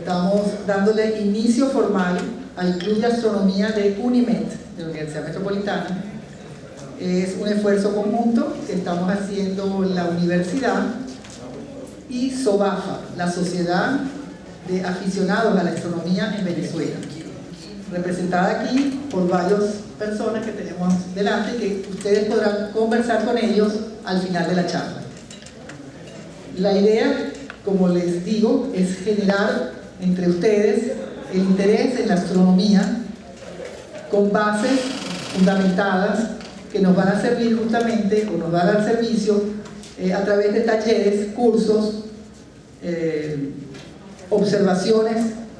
Estamos dándole inicio formal al Club de Astronomía de UNIMED, de la Universidad Metropolitana. Es un esfuerzo conjunto que estamos haciendo la universidad y SOBAFA, la Sociedad de Aficionados a la Astronomía en Venezuela, representada aquí por varias personas que tenemos delante, que ustedes podrán conversar con ellos al final de la charla. La idea, como les digo, es generar entre ustedes el interés en la astronomía con bases fundamentadas que nos van a servir justamente, o nos van a dar servicio a través de talleres, cursos, observaciones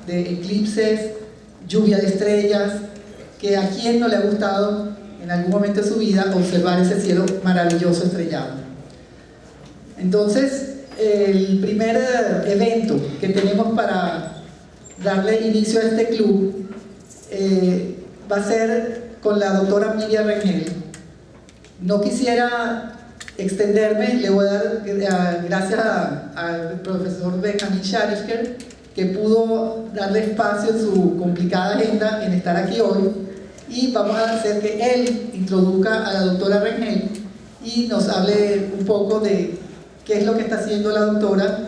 de eclipses, lluvia de estrellas, que a quien no le ha gustado en algún momento de su vida observar ese cielo maravilloso estrellado. Entonces, el primer evento que tenemos para darle inicio a este club va a ser con la doctora Miriam Rengel. No quisiera extenderme, le voy a dar gracias al profesor Benjamin Sharifker, que pudo darle espacio en su complicada agenda en estar aquí hoy, y vamos a hacer que él introduzca a la doctora Rengel y nos hable un poco de qué es lo que está haciendo la doctora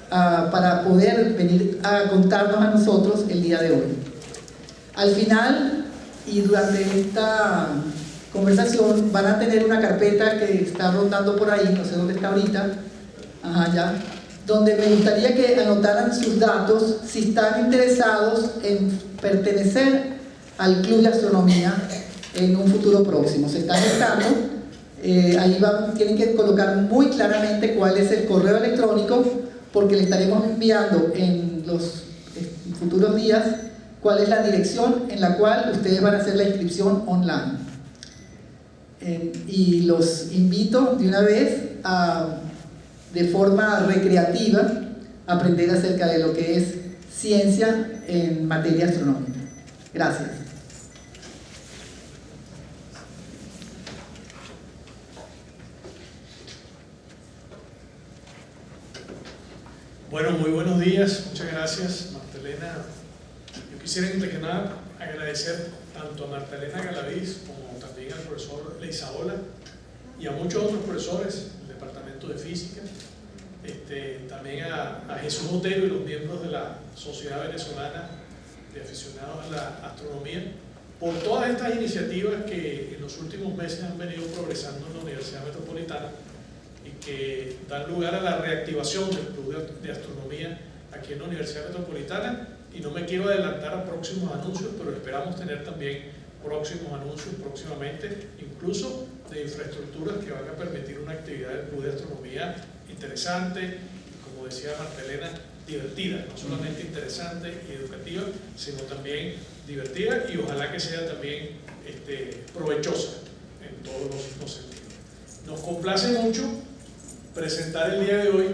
para poder venir a contarnos a nosotros el día de hoy. Al final y durante esta conversación van a tener una carpeta que está rondando por ahí, no sé dónde está ahorita, ya, donde me gustaría que anotaran sus datos si están interesados en pertenecer al Club de Astronomía en un futuro próximo. Se está gestando, ahí tienen que colocar muy claramente cuál es el correo electrónico, porque le estaremos enviando en los futuros días cuál es la dirección en la cual ustedes van a hacer la inscripción online. Y los invito de una vez a, de forma recreativa, a aprender acerca de lo que es ciencia en materia astronómica. Gracias. Bueno, muy buenos días, muchas gracias, Martelena. Yo quisiera antes que nada agradecer tanto a Martelena Galaviz como también al profesor Leizaola y a muchos otros profesores del Departamento de Física, también a Jesús Otero y los miembros de la Sociedad Venezolana de Aficionados a la Astronomía, por todas estas iniciativas que en los últimos meses han venido progresando en la Universidad Metropolitana y que dan lugar a la reactivación del Club de Astronomía aquí en la Universidad Metropolitana. Y no me quiero adelantar a próximos anuncios, pero esperamos tener también próximos anuncios próximamente, incluso de infraestructuras que van a permitir una actividad del Club de Astronomía interesante y, como decía Martelena, divertida, no solamente interesante y educativa, sino también divertida y ojalá que sea también provechosa en todos los sentidos. Nos complace mucho presentar el día de hoy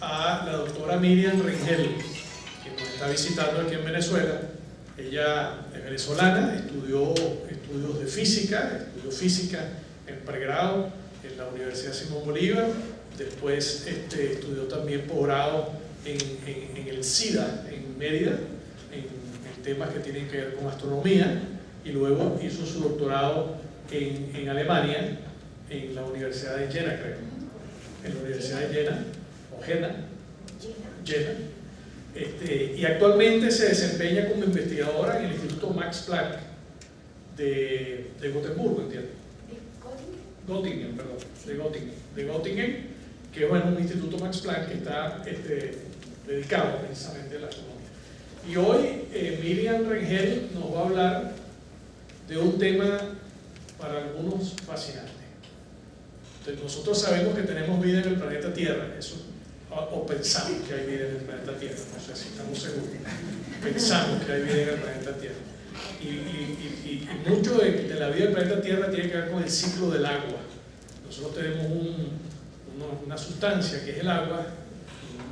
a la doctora Miriam Rengel, que nos está visitando aquí en Venezuela. Ella es venezolana, estudió estudios de física, estudió física en pregrado en la Universidad Simón Bolívar, después estudió también posgrado en el SIDA, en Mérida, en temas que tienen que ver con astronomía, y luego hizo su doctorado en Alemania, en la Universidad de Jena, creo, en la Universidad de Jena, o Jena, y actualmente se desempeña como investigadora en el Instituto Max Planck de Gotemburgo, ¿entiendes? Göttingen, perdón, de Göttingen, que es un instituto Max Planck que está dedicado precisamente a la astronomía. Y hoy Miriam Rengel nos va a hablar de un tema para algunos fascinante. Entonces, nosotros sabemos que tenemos vida en el planeta Tierra, eso, o pensamos que hay vida en el planeta Tierra, no sé si estamos seguros, pensamos que hay vida en el planeta Tierra. Y mucho de la vida del planeta Tierra tiene que ver con el ciclo del agua. Nosotros tenemos una sustancia que es el agua,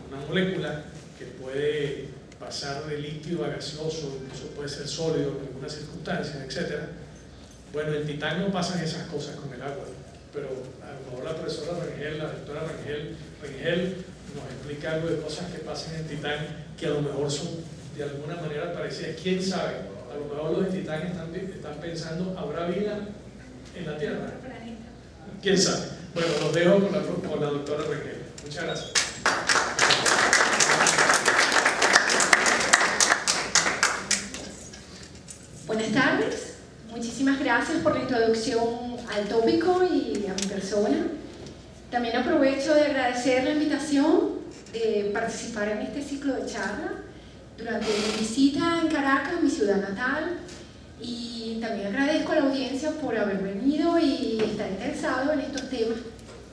una molécula que puede pasar de líquido a gaseoso, incluso puede ser sólido en algunas circunstancias, etc. Bueno, en Titán no pasan esas cosas con el agua, pero a lo mejor la profesora Rengel, la doctora Rengel nos explica algo de cosas que pasan en Titán que a lo mejor son de alguna manera parecidas. ¿Quién sabe? A lo mejor los de Titán están pensando, ¿habrá vida en la Tierra? ¿Quién sabe? Bueno, los dejo con la doctora Raquel. Muchas gracias. Buenas tardes, muchísimas gracias por la introducción al tópico y a mi persona. También aprovecho de agradecer la invitación de participar en este ciclo de charla durante mi visita en Caracas, mi ciudad natal, y también agradezco a la audiencia por haber venido y estar interesado en estos temas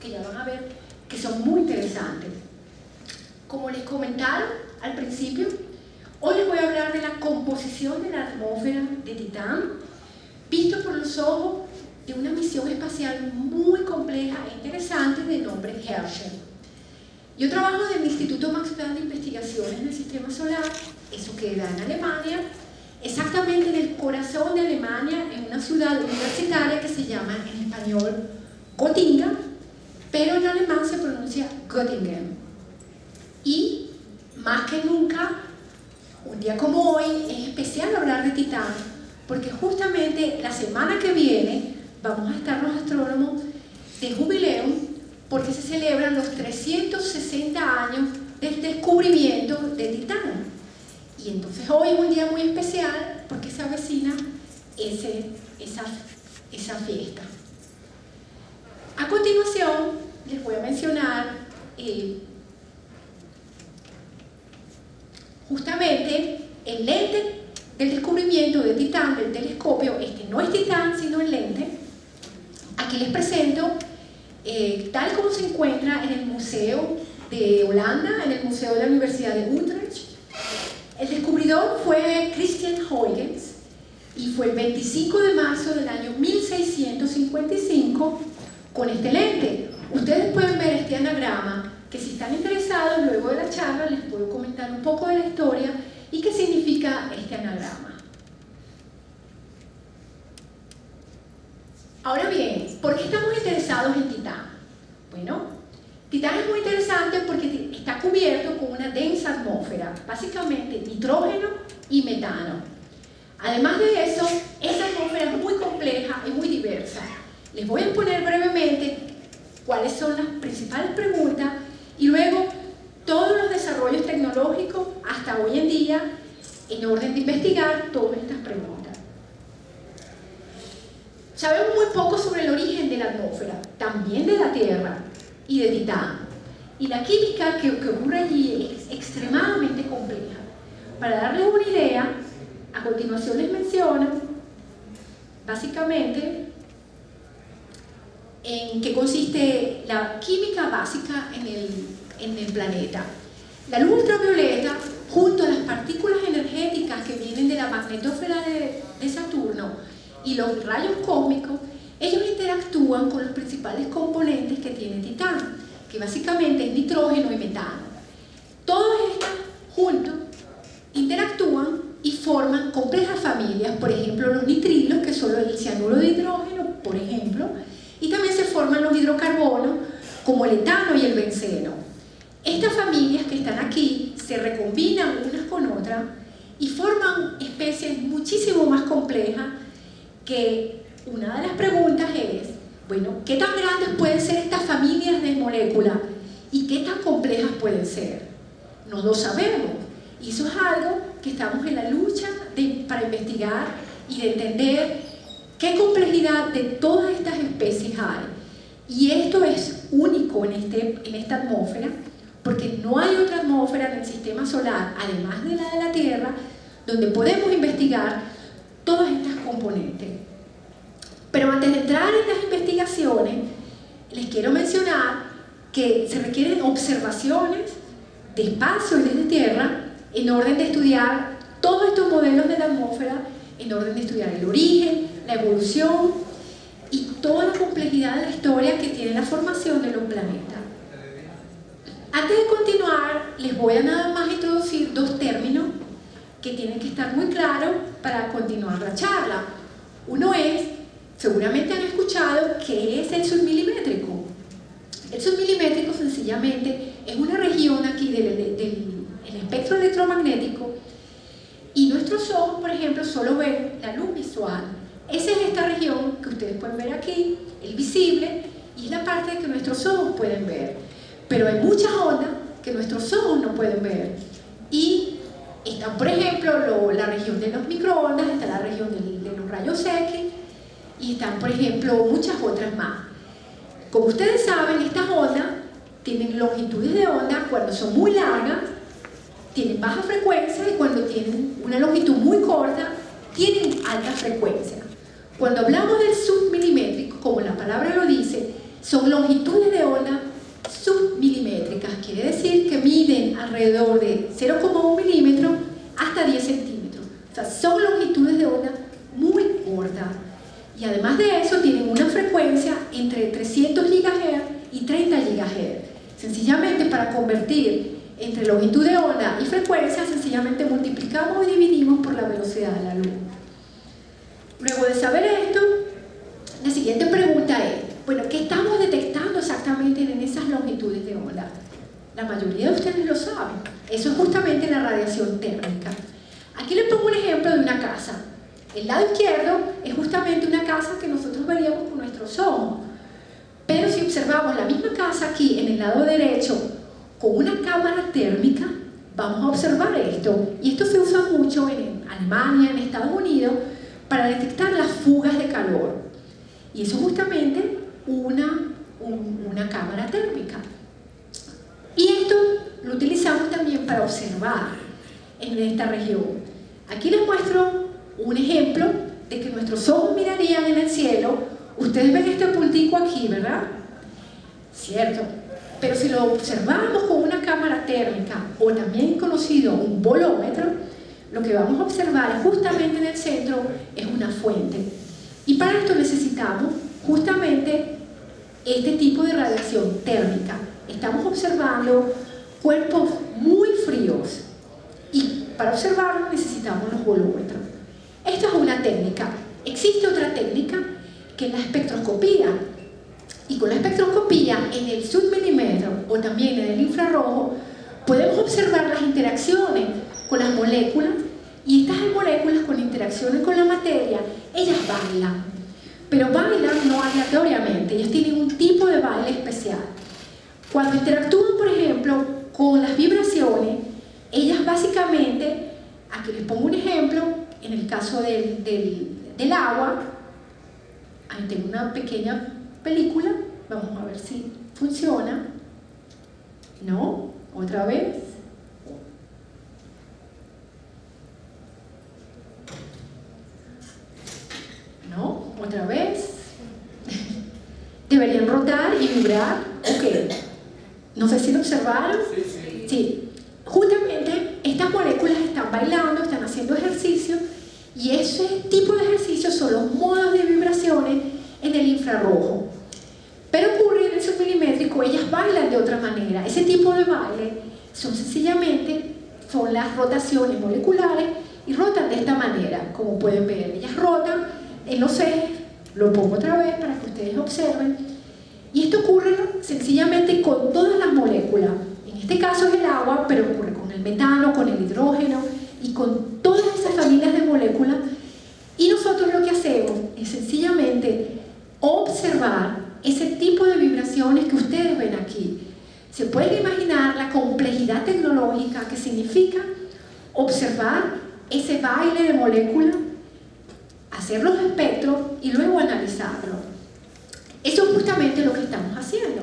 que ya van a ver que son muy interesantes. Como les comentaba al principio, hoy les voy a hablar de la composición de la atmósfera de Titán, visto por los ojos de una misión espacial muy compleja e interesante de nombre Herschel. Yo trabajo en el Instituto Max Planck de Investigaciones del Sistema Solar, eso queda en Alemania, exactamente en el corazón de Alemania, en una ciudad universitaria que se llama en español Göttingen, pero en alemán se pronuncia Göttingen. Y más que nunca, un día como hoy, es especial hablar de Titán, porque justamente la semana que viene vamos a estar los astrónomos de jubileo, porque se celebran los 360 años del descubrimiento de Titán. Y entonces hoy es un día muy especial porque se avecina esa fiesta. A continuación les voy a mencionar justamente el lente del descubrimiento de Titán, del telescopio. Este no es Titán, sino el lente. Aquí les presento tal como se encuentra en el Museo de Holanda, en el Museo de la Universidad de Utrecht. El descubridor fue Christian Huygens y fue el 25 de marzo del año 1655 con este lente. Ustedes pueden ver este anagrama, que si están interesados, luego de la charla les puedo comentar un poco de la historia y qué significa este anagrama. Ahora bien, ¿por qué estamos interesados en Titán? Bueno, Titán es muy interesante porque está cubierto con una densa atmósfera, básicamente nitrógeno y metano. Además de eso, esa atmósfera es muy compleja y muy diversa. Les voy a exponer brevemente cuáles son las principales preguntas y luego todos los desarrollos tecnológicos hasta hoy en día en orden de investigar todas estas preguntas. Sabemos muy poco sobre el origen de la atmósfera, también de la Tierra y de Titán. Y la química que ocurre allí es extremadamente compleja. Para darles una idea, a continuación les menciono básicamente en qué consiste la química básica en el planeta. La luz ultravioleta, junto a las partículas energéticas que vienen de la magnetosfera de Saturno y los rayos cósmicos, ellos interactúan con los principales componentes que tiene Titán, que básicamente es nitrógeno y metano. Todas estas juntos interactúan y forman complejas familias, por ejemplo los nitrilos, que son el cianuro de hidrógeno, por ejemplo, y también se forman los hidrocarbonos, como el etano y el benceno. Estas familias que están aquí se recombinan unas con otras y forman especies muchísimo más complejas, que una de las preguntas es, bueno, ¿qué tan grandes pueden ser estas familias de moléculas y qué tan complejas pueden ser? No lo sabemos, y eso es algo que estamos en la lucha para investigar y de entender qué complejidad de todas estas especies hay. Y esto es único en esta atmósfera, porque no hay otra atmósfera en el sistema solar, además de la Tierra, donde podemos investigar todas estas componentes. Pero antes de entrar en las investigaciones, les quiero mencionar que se requieren observaciones de espacio y desde Tierra en orden de estudiar todos estos modelos de la atmósfera, en orden de estudiar el origen, la evolución y toda la complejidad de la historia que tiene la formación de los planetas. Antes de continuar, les voy a nada más introducir dos términos que tienen que estar muy claros para continuar la charla. Uno es, seguramente han escuchado, ¿qué es el submilimétrico? El submilimétrico sencillamente es una región aquí del el espectro electromagnético, y nuestros ojos, por ejemplo, solo ven la luz visual. Esa es esta región que ustedes pueden ver aquí, el visible, y es la parte que nuestros ojos pueden ver. Pero hay muchas ondas que nuestros ojos no pueden ver. Y están, por ejemplo, la región de los microondas, está la región de los rayos X, y están, por ejemplo, muchas otras más. Como ustedes saben, estas ondas tienen longitudes de onda cuando son muy largas, tienen baja frecuencia, y cuando tienen una longitud muy corta, tienen alta frecuencia. Cuando hablamos del submilimétrico, como la palabra lo dice, son longitudes de onda submilimétricas, quiere decir que miden alrededor de 0,1 milímetro hasta 10 centímetros. O sea, son longitudes de onda muy cortas. Y además de eso, tienen una frecuencia entre 300 GHz y 30 GHz. Sencillamente, para convertir entre longitud de onda y frecuencia, sencillamente multiplicamos y dividimos por la velocidad de la luz. Luego de saber esto, la siguiente pregunta es, bueno, ¿qué estamos detectando exactamente en esas longitudes de onda? La mayoría de ustedes lo saben. Eso es justamente la radiación térmica. Aquí les pongo un ejemplo de una casa. El lado izquierdo es justamente una casa que nosotros veríamos con nuestros ojos. Pero si observamos la misma casa aquí en el lado derecho con una cámara térmica, vamos a observar esto. Y esto se usa mucho en Alemania, en Estados Unidos, para detectar las fugas de calor. Y eso es justamente una cámara térmica. Y esto lo utilizamos también para observar en esta región. Aquí les muestro un ejemplo de que nuestros ojos mirarían en el cielo. Ustedes ven este puntico aquí, ¿verdad? Cierto. Pero si lo observamos con una cámara térmica, o también conocido un bolómetro, lo que vamos a observar justamente en el centro es una fuente. Y para esto necesitamos justamente este tipo de radiación térmica. Estamos observando cuerpos muy fríos, y para observarlo necesitamos los bolómetros. Esto es una técnica. Existe otra técnica que es la espectroscopía. Y con la espectroscopía, en el submilímetro o también en el infrarrojo, podemos observar las interacciones con las moléculas, y estas moléculas con interacciones con la materia, ellas bailan. Pero bailan no aleatoriamente, ellas tienen un tipo de baile especial. Cuando interactúan, por ejemplo, con las vibraciones, ellas básicamente, aquí les pongo un ejemplo, en el caso del agua, ahí tengo una pequeña película, vamos a ver si funciona. ¿No? Otra vez. ¿No? Otra vez. Deberían rotar y vibrar. Ok. No sé si lo observaron. Sí. Justamente estas moléculas están bailando, están haciendo ejercicio, y ese tipo de ejercicios son los modos de vibraciones en el infrarrojo. Pero ocurre en el submilimétrico, ellas bailan de otra manera. Ese tipo de baile son las rotaciones moleculares, y rotan de esta manera, como pueden ver. Ellas rotan en los ejes, lo pongo otra vez para que ustedes observen, y esto ocurre sencillamente con todas las moléculas. En este caso es el agua, pero ocurre con el metano, con el hidrógeno y con todas esas familias de moléculas. Y nosotros lo que hacemos es sencillamente observar ese tipo de vibraciones que ustedes ven aquí. Se pueden imaginar la complejidad tecnológica que significa observar ese baile de moléculas, hacer los espectros y luego analizarlo. Eso es justamente lo que estamos haciendo.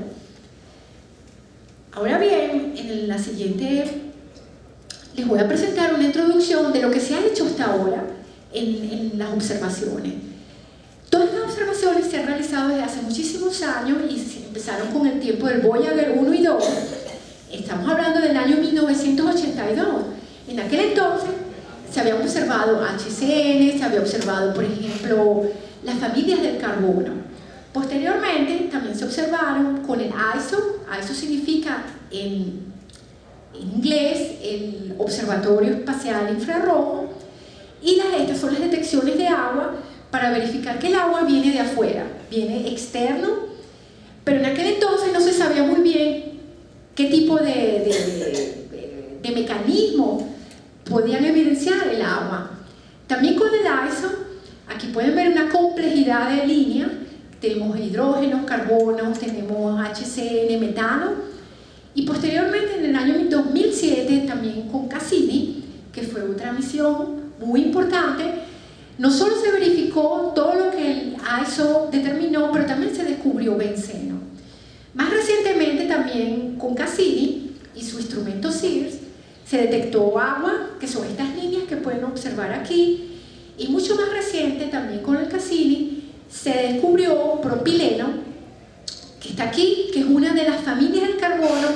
Ahora bien, en la siguiente les voy a presentar una introducción de lo que se ha hecho hasta ahora en las observaciones. Todas las observaciones se han realizado desde hace muchísimos años, y empezaron con el tiempo del Voyager 1 y 2. Estamos hablando del año 1982. En aquel entonces se habían observado HCN, se había observado, por ejemplo, las familias del carbono. Posteriormente también se observaron con el ISO. ISO significa en inglés el Observatorio Espacial Infrarrojo, y estas son las detecciones de agua para verificar que el agua viene de afuera, viene externo, pero en aquel entonces no se sabía muy bien qué tipo de qué mecanismo podían evidenciar el agua. También con el ISO, aquí pueden ver una complejidad de líneas. Tenemos hidrógenos, carbonos, tenemos HCN, metano. Y posteriormente, en el año 2007, también con Cassini, que fue otra misión muy importante, no solo se verificó todo lo que el ISO determinó, pero también se descubrió benceno. Más recientemente, también con Cassini y su instrumento SEARS, se detectó agua, que son estas líneas que pueden observar aquí, y mucho más reciente, también con el Cassini, se descubrió propileno, que está aquí, que es una de las familias del carbono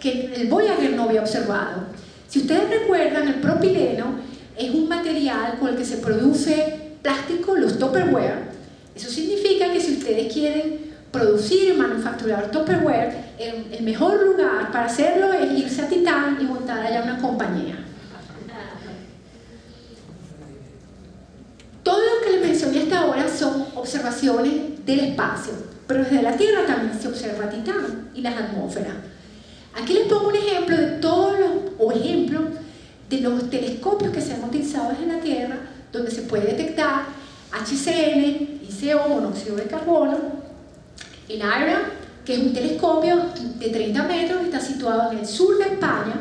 que el Voyager no había observado. Si ustedes recuerdan, el propileno es un material con el que se produce plástico, los Tupperware. Eso significa que si ustedes quieren producir y manufacturar Tupperware, el mejor lugar para hacerlo es irse a Titán y montar allá una compañía. Todo lo que les mencioné hasta ahora son observaciones del espacio, pero desde la Tierra también se observa Titán y las atmósferas. Aquí les pongo un ejemplo de de los telescopios que se han utilizado desde la Tierra, donde se puede detectar HCN, ICO, monóxido de carbono. El IRA, que es un telescopio de 30 metros, está situado en el sur de España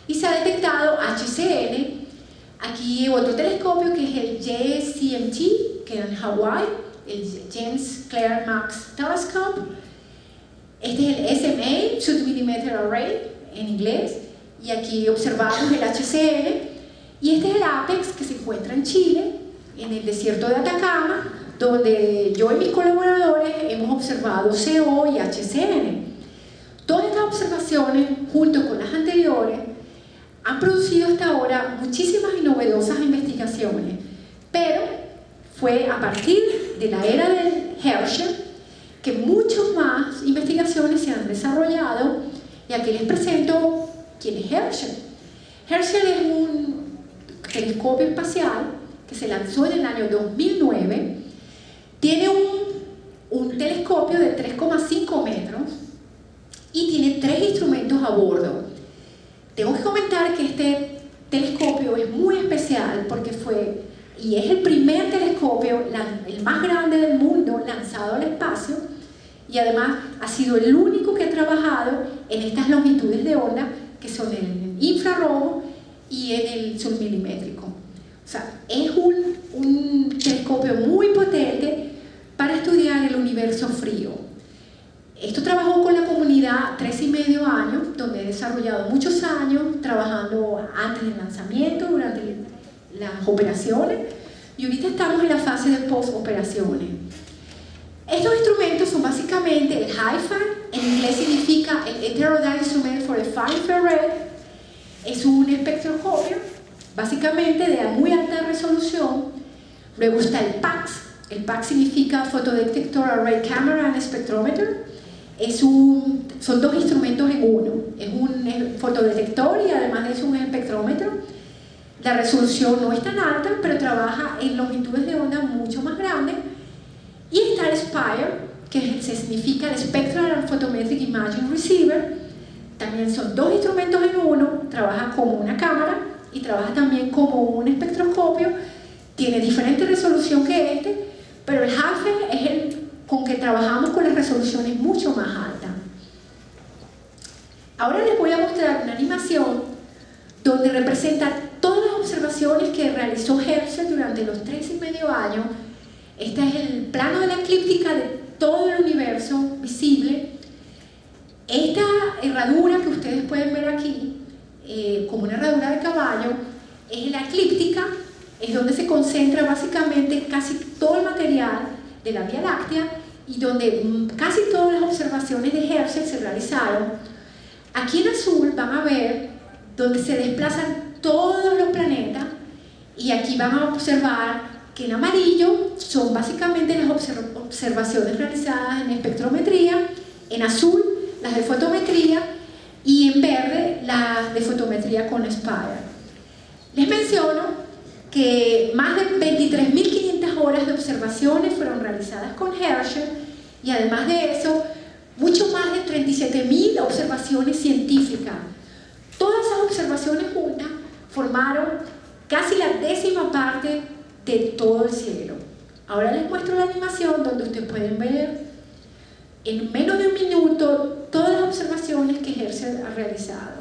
y se ha detectado HCN. Aquí otro telescopio que es el JCMT, que es en Hawái, el James Clerk Max Telescope. Este es el SMA, Shoot Millimeter Array, en inglés, y aquí observamos el HCN. Y este es el APEX, que se encuentra en Chile, en el desierto de Atacama, donde yo y mis colaboradores hemos observado CO y HCN. Todas estas observaciones, junto con las anteriores, han producido hasta ahora muchísimas y novedosas investigaciones, pero fue a partir de la era del Herschel que muchas más investigaciones se han desarrollado, y aquí les presento quién es Herschel. Herschel es un telescopio espacial que se lanzó en el año 2009. Tiene un telescopio de 3,5 metros y tiene 3 instrumentos a bordo. Tengo que comentar que este telescopio es muy especial porque fue y es el primer telescopio, el más grande del mundo, lanzado al espacio, y además ha sido el único que ha trabajado en estas longitudes de onda, que son en el infrarrojo y en el submilimétrico. O sea, es un telescopio muy potente para estudiar el universo frío. Esto trabajó con la comunidad 3,5 años, donde he desarrollado muchos años trabajando antes del lanzamiento, durante las operaciones, y ahorita estamos en la fase de post-operaciones. Estos instrumentos son básicamente el HIFAR, en inglés significa el Heterodyne Instrument for the Far Infrared. Es un espectroscopio, básicamente de muy alta resolución. Luego está el PAX. El PAX significa Photodetector Array Camera and Spectrometer. Son 2 instrumentos en uno. Es un fotodetector y además es un espectrómetro. La resolución no es tan alta, pero trabaja en longitudes de onda mucho más grandes. Y está el SPIRE, que significa el Spectral and Photometric Imaging Receiver. También son 2 instrumentos en uno, trabaja como una cámara y trabaja también como un espectroscopio. Tiene diferente resolución que este, pero el HIFAR es el con que trabajamos con las resoluciones mucho más altas. Ahora les voy a mostrar una animación donde representa todas las observaciones que realizó Herschel durante los 3,5 años. Este es el plano de la eclíptica de todo el universo visible. Esta herradura que ustedes pueden ver aquí, como una herradura de caballo, es la eclíptica, es donde se concentra básicamente casi todo el material de la Vía Láctea y donde casi todas las observaciones de Herschel se realizaron. Aquí en azul van a ver donde se desplazan todos los planetas, y aquí van a observar que en amarillo son básicamente las observaciones realizadas en espectrometría, en azul las de fotometría y en verde las de fotometría con SPIRE. Les menciono que más de 23.500 horas de observaciones fueron realizadas con Herschel, y además de eso, mucho más de 37.000 observaciones científicas. Todas esas observaciones juntas formaron casi la 10ª parte de todo el cielo. Ahora les muestro la animación donde ustedes pueden ver en menos de un minuto todas las observaciones que Herschel ha realizado.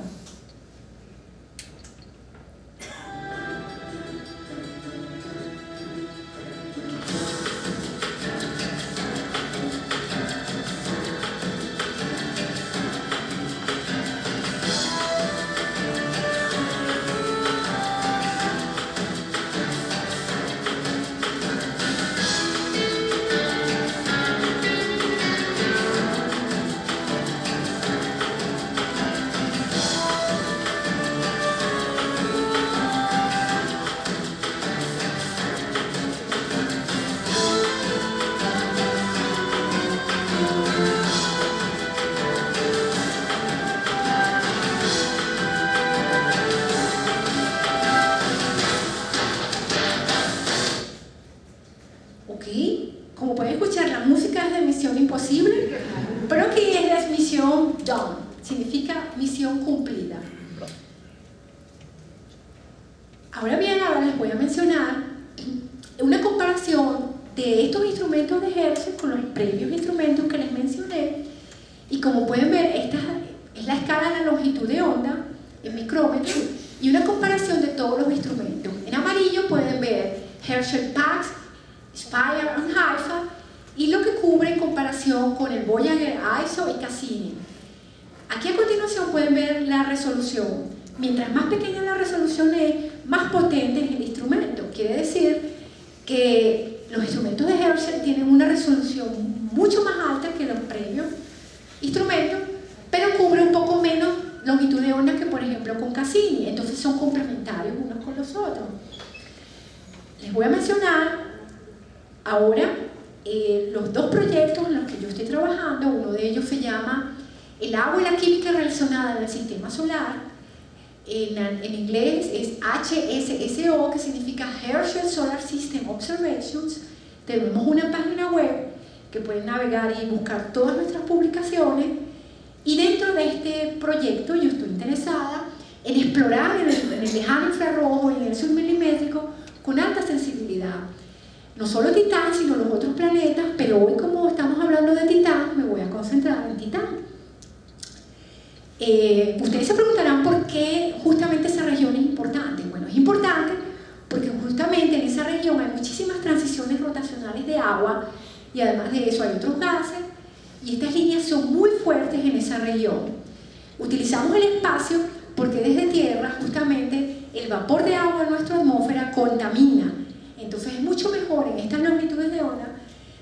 Como pueden escuchar, la música es de Misión Imposible, pero aquí es Misión Done, significa misión cumplida. Ahora bien, ahora les voy a mencionar una comparación de estos instrumentos de Herschel con los previos instrumentos que les mencioné, y como pueden ver, esta es la escala de la longitud de onda en micrómetros y una comparación de todos los instrumentos. En amarillo pueden ver Herschel PAX, Spire y Haifa, y lo que cubre en comparación con el Voyager, ISO y Cassini. Aquí a continuación pueden ver la resolución. Mientras más pequeña la resolución es, más potente es el instrumento. Quiere decir que los instrumentos de Herschel tienen una resolución mucho más alta que los previos instrumentos, pero cubre un poco menos longitud de onda que, por ejemplo, con Cassini. Entonces son complementarios unos con los otros. Les voy a mencionar ahora los dos proyectos en los que yo estoy trabajando. Uno de ellos se llama El agua y la química relacionada en el sistema solar. En inglés es HSSO, que significa Herschel Solar System Observations. Tenemos una página web que pueden navegar y buscar todas nuestras publicaciones. Y dentro de este proyecto yo estoy interesada en explorar en el lejano infrarrojo y en el submilimétrico con alta sensibilidad. No solo Titán, sino los otros planetas, pero hoy, como estamos hablando de Titán, me voy a concentrar en Titán. Ustedes se preguntarán por qué justamente esa región es importante. Bueno, es importante porque justamente en esa región hay muchísimas transiciones rotacionales de agua, y además de eso hay otros gases, y estas líneas son muy fuertes en esa región. Utilizamos el espacio porque desde Tierra justamente el vapor de agua en nuestra atmósfera contamina. Entonces es mucho mejor en estas longitudes de onda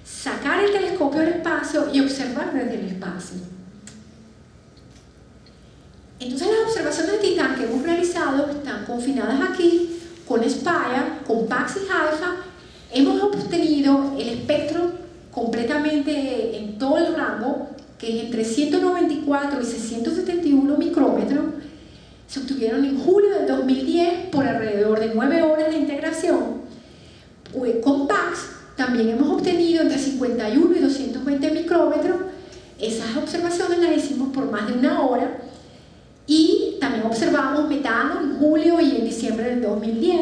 sacar el telescopio al espacio y observar desde el espacio. Entonces las observaciones de Titán que hemos realizado están confinadas aquí con Spire, con PAX y Haifa. Hemos obtenido el espectro completamente en todo el rango, que es entre 194 y 671 micrómetros. Se obtuvieron en julio del 2010 por alrededor de 9 horas de integración. Con PAX también hemos obtenido entre 51 y 220 micrómetros. Esas observaciones las hicimos por más de 1 hora, y también observamos metano en julio y en diciembre del 2010,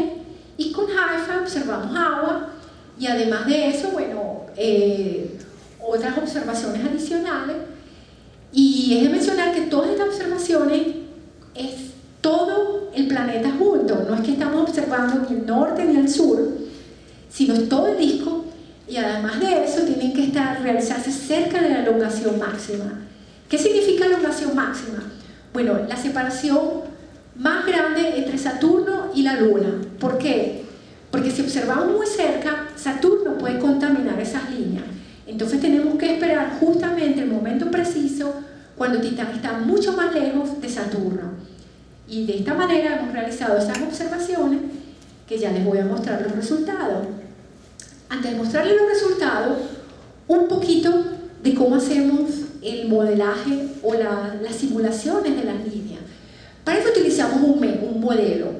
y con Haifa observamos agua, y además de eso, bueno, otras observaciones adicionales. Y es de mencionar que todas estas observaciones es todo el planeta junto, no es que estamos observando ni el norte ni el sur, sino es todo el disco, y además de eso tienen que realizarse cerca de la elongación máxima. ¿Qué significa elongación máxima? Bueno, la separación más grande entre Saturno y la Luna. ¿Por qué? Porque si observamos muy cerca, Saturno puede contaminar esas líneas. Entonces tenemos que esperar justamente el momento preciso cuando Titán está mucho más lejos de Saturno. Y de esta manera hemos realizado esas observaciones que ya les voy a mostrar los resultados. Antes de mostrarles los resultados, un poquito de cómo hacemos el modelaje o las simulaciones de las líneas. Para eso utilizamos un modelo.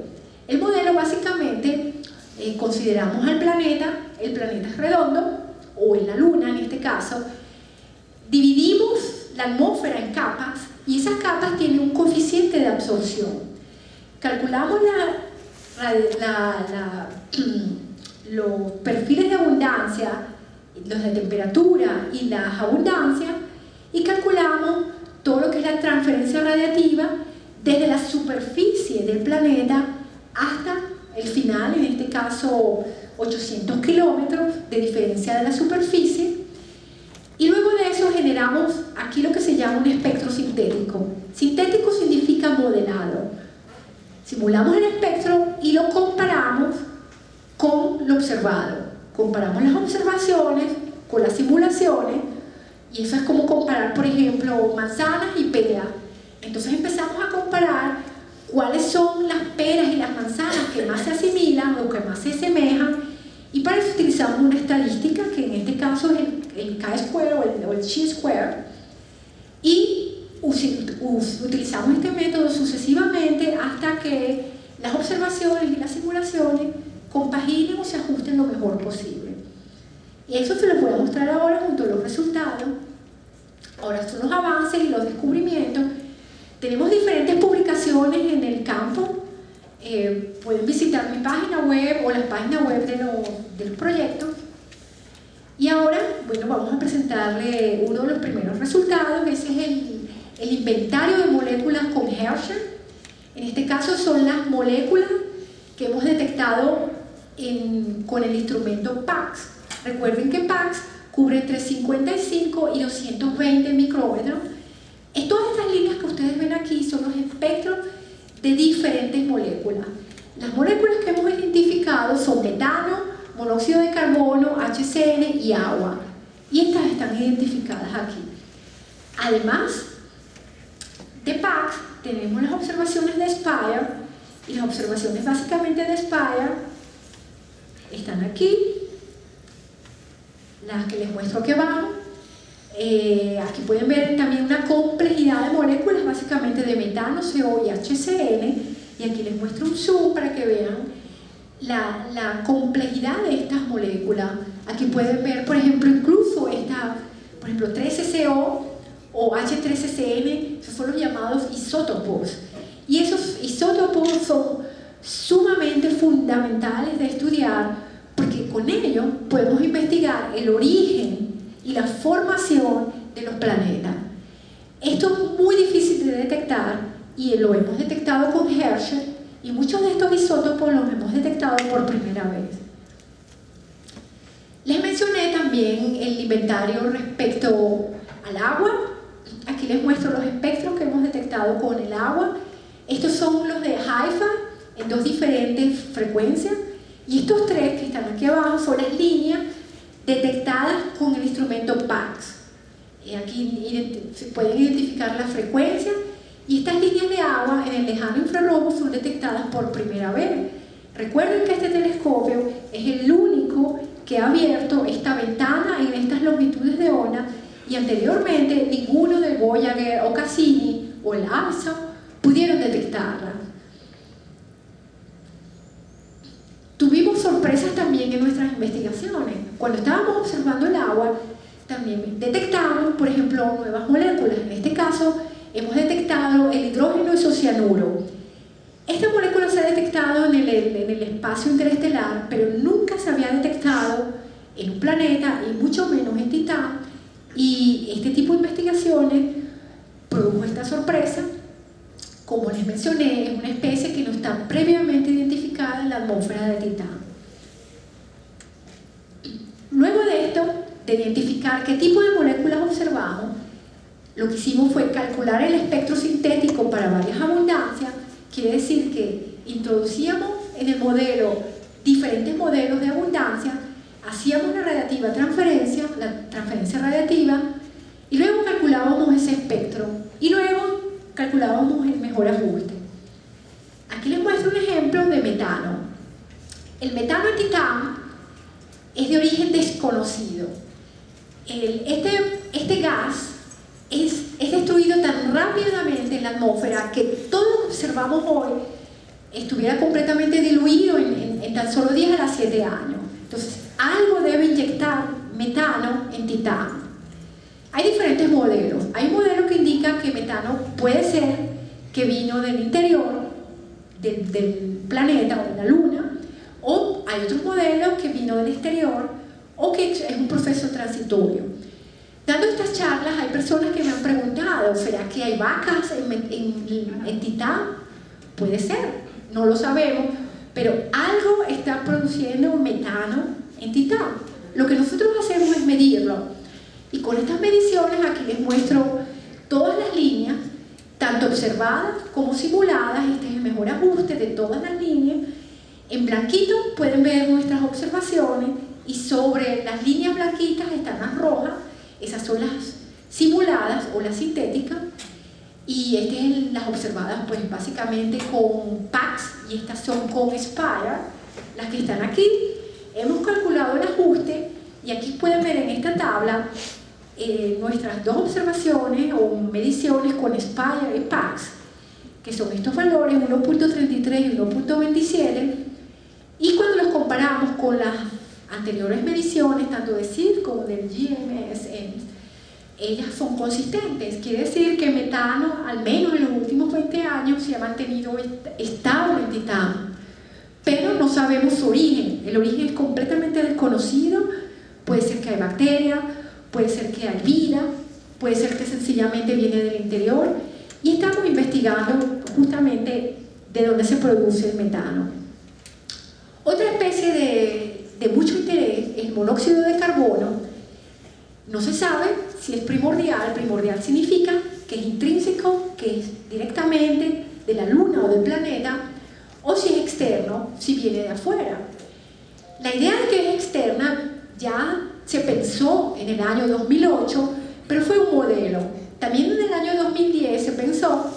El modelo básicamente consideramos al planeta, el planeta es redondo, o en la Luna en este caso, dividimos la atmósfera en capas, y esas capas tienen un coeficiente de absorción. calculamos los perfiles de abundancia, los de temperatura y las abundancias, y calculamos todo lo que es la transferencia radiativa desde la superficie del planeta hasta el final, en este caso 800 kilómetros de diferencia de la superficie, y luego de eso generamos aquí lo que se llama un espectro sintético. Sintético significa modelado. Simulamos el espectro y lo comparamos con lo observado. Comparamos las observaciones con las simulaciones, y eso es como comparar, por ejemplo, manzanas y peras. Entonces empezamos a comparar cuáles son las peras y las manzanas que más se asimilan o que más se asemejan, y para eso utilizamos una estadística que en este caso es el chi-square o el chi-square, y utilizamos este método sucesivamente hasta que las observaciones y las simulaciones compaginen o se ajusten lo mejor posible. Y eso se los voy a mostrar ahora junto a los resultados. Ahora son los avances y los descubrimientos. Tenemos diferentes publicaciones en el campo. Pueden visitar mi página web o las páginas web de los proyectos. Y ahora, bueno, vamos a presentarle uno de los primeros resultados. Ese es el inventario de moléculas con Herschel. En este caso son las moléculas que hemos detectado con el instrumento PAX. Recuerden que PAX cubre entre 55 y 220 micrómetros. Todas estas líneas que ustedes ven aquí son los espectros de diferentes moléculas. Las moléculas que hemos identificado son metano, monóxido de carbono, HCN y agua. Y estas están identificadas aquí. Además de PAX, tenemos las observaciones de Spire, y las observaciones básicamente de Spire están aquí, las que les muestro aquí abajo. Aquí pueden ver también una complejidad de moléculas, básicamente de metano, CO y HCN, y aquí les muestro un zoom para que vean la complejidad de estas moléculas. Aquí pueden ver, por ejemplo, incluso por ejemplo, 13CO o H13CN, esos son los llamados isótopos. Y esos isótopos son sumamente fundamentales de estudiar, porque con ellos podemos investigar el origen y la formación de los planetas. Esto es muy difícil de detectar y lo hemos detectado con Herschel, y muchos de estos isótopos los hemos detectado por primera vez. Les mencioné también el inventario respecto al agua. Aquí les muestro los espectros que hemos detectado con el agua. Estos son los de Haifa en dos diferentes frecuencias, y estos tres que están aquí abajo son las líneas detectadas con el instrumento PAX. Aquí se pueden identificar las frecuencias, y estas líneas de agua en el lejano infrarrojo son detectadas por primera vez. Recuerden que este telescopio es el único que ha abierto esta ventana en estas longitudes de onda, y anteriormente ninguno de Voyager o Cassini o el ALSA pudieron detectarla. Tuvimos sorpresas también en nuestras investigaciones. Cuando estábamos observando el agua, también detectamos, por ejemplo, nuevas moléculas. En este caso, hemos detectado el hidrógeno isocianuro. Esta molécula se ha detectado en el espacio interestelar, pero nunca se había detectado en un planeta, y mucho menos en Titán. Y este tipo de investigaciones produjo esta sorpresa. Como les mencioné, es una especie que no está previamente identificada en la atmósfera de Titán. Luego de esto, de identificar qué tipo de moléculas observamos, lo que hicimos fue calcular el espectro sintético para varias abundancias. Quiere decir que introducíamos en el modelo diferentes modelos de abundancia, hacíamos la transferencia radiativa, y luego calculábamos ese espectro, y luego calculábamos el mejor ajuste. Aquí les muestro un ejemplo de metano. El metano en Titán es de origen desconocido. Este gas es destruido tan rápidamente en la atmósfera que todo lo que observamos hoy estuviera completamente diluido en tan solo 10 a 7 años. Entonces, algo debe inyectar metano en Titán. Hay diferentes modelos. Hay un modelo que indica que metano puede ser que vino del interior del planeta o de la Luna, o hay otros modelos que vino del exterior o que es un proceso transitorio. Dando estas charlas hay personas que me han preguntado, ¿será que hay vacas en Titán? Puede ser, no lo sabemos, pero algo está produciendo metano en Titán. Lo que nosotros hacemos es medirlo. Y con estas mediciones aquí les muestro todas las líneas, tanto observadas como simuladas. Este es el mejor ajuste de todas las líneas. En blanquito pueden ver nuestras observaciones y sobre las líneas blanquitas están las rojas. Esas son las simuladas o las sintéticas. Y estas son las observadas pues básicamente con PAX y estas son con Spire, las que están aquí. Hemos calculado el ajuste y aquí pueden ver en esta tabla nuestras dos observaciones o mediciones con Spire y PAX, que son estos valores 1.33 y 1.27, y cuando los comparamos con las anteriores mediciones, tanto de SID como del GMS, ellas son consistentes. Quiere decir que metano, al menos en los últimos 20 años, se ha mantenido estable en Titán, pero no sabemos su origen. El origen es completamente desconocido. Puede ser que hay bacterias, puede ser que hay vida, puede ser que sencillamente viene del interior, y estamos investigando justamente de dónde se produce el metano. Otra especie de mucho interés es el monóxido de carbono. No se sabe si es primordial. Primordial significa que es intrínseco, que es directamente de la Luna o del planeta, o si es externo, si viene de afuera. La idea de que es externa ya se pensó en el año 2008, pero fue un modelo. También en el año 2010 se pensó,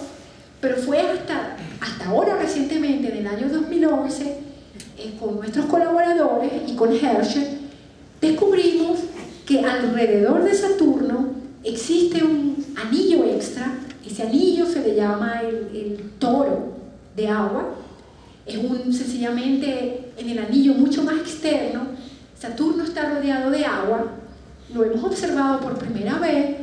pero fue hasta ahora recientemente, en el año 2011, con nuestros colaboradores y con Herschel, descubrimos que alrededor de Saturno existe un anillo extra. Ese anillo se le llama el toro de agua. Es sencillamente en el anillo mucho más externo. Saturno está rodeado de agua, lo hemos observado por primera vez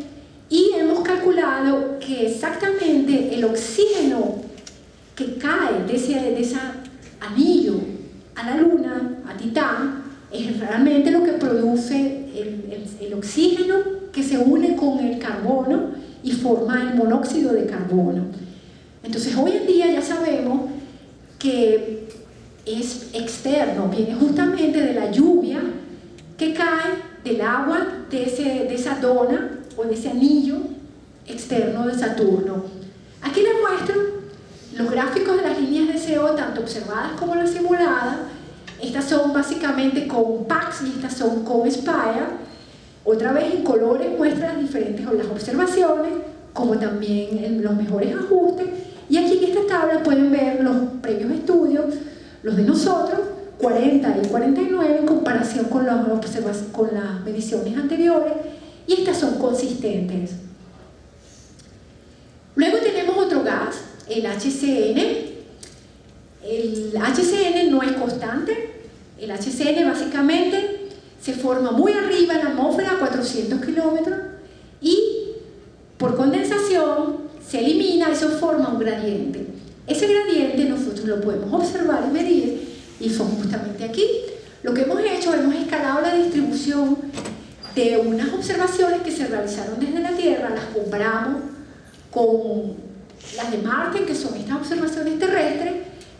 y hemos calculado que exactamente el oxígeno que cae de ese anillo a la Luna, a Titán, es realmente lo que produce el oxígeno que se une con el carbono y forma el monóxido de carbono. Entonces hoy en día ya sabemos que es externo, viene justamente de la lluvia que cae del agua de esa dona o de ese anillo externo de Saturno. Aquí les muestro los gráficos de las líneas de CO, tanto observadas como las simuladas. Estas son básicamente con PAX y estas son con Spire. Otra vez en colores muestra las diferentes las observaciones, como también los mejores ajustes. Y aquí en esta tabla pueden ver los previos estudios, los de nosotros, 40 y 49, en comparación con las mediciones anteriores, y estas son consistentes. Luego tenemos otro gas, el HCN. El HCN no es constante. El HCN básicamente se forma muy arriba en la atmósfera, a 400 kilómetros, y por condensación se elimina, eso forma un gradiente. Ese gradiente nosotros lo podemos observar y medir, y son justamente aquí. Lo que hemos hecho, hemos escalado la distribución de unas observaciones que se realizaron desde la Tierra, las comparamos con las de Marte, que son estas observaciones terrestres,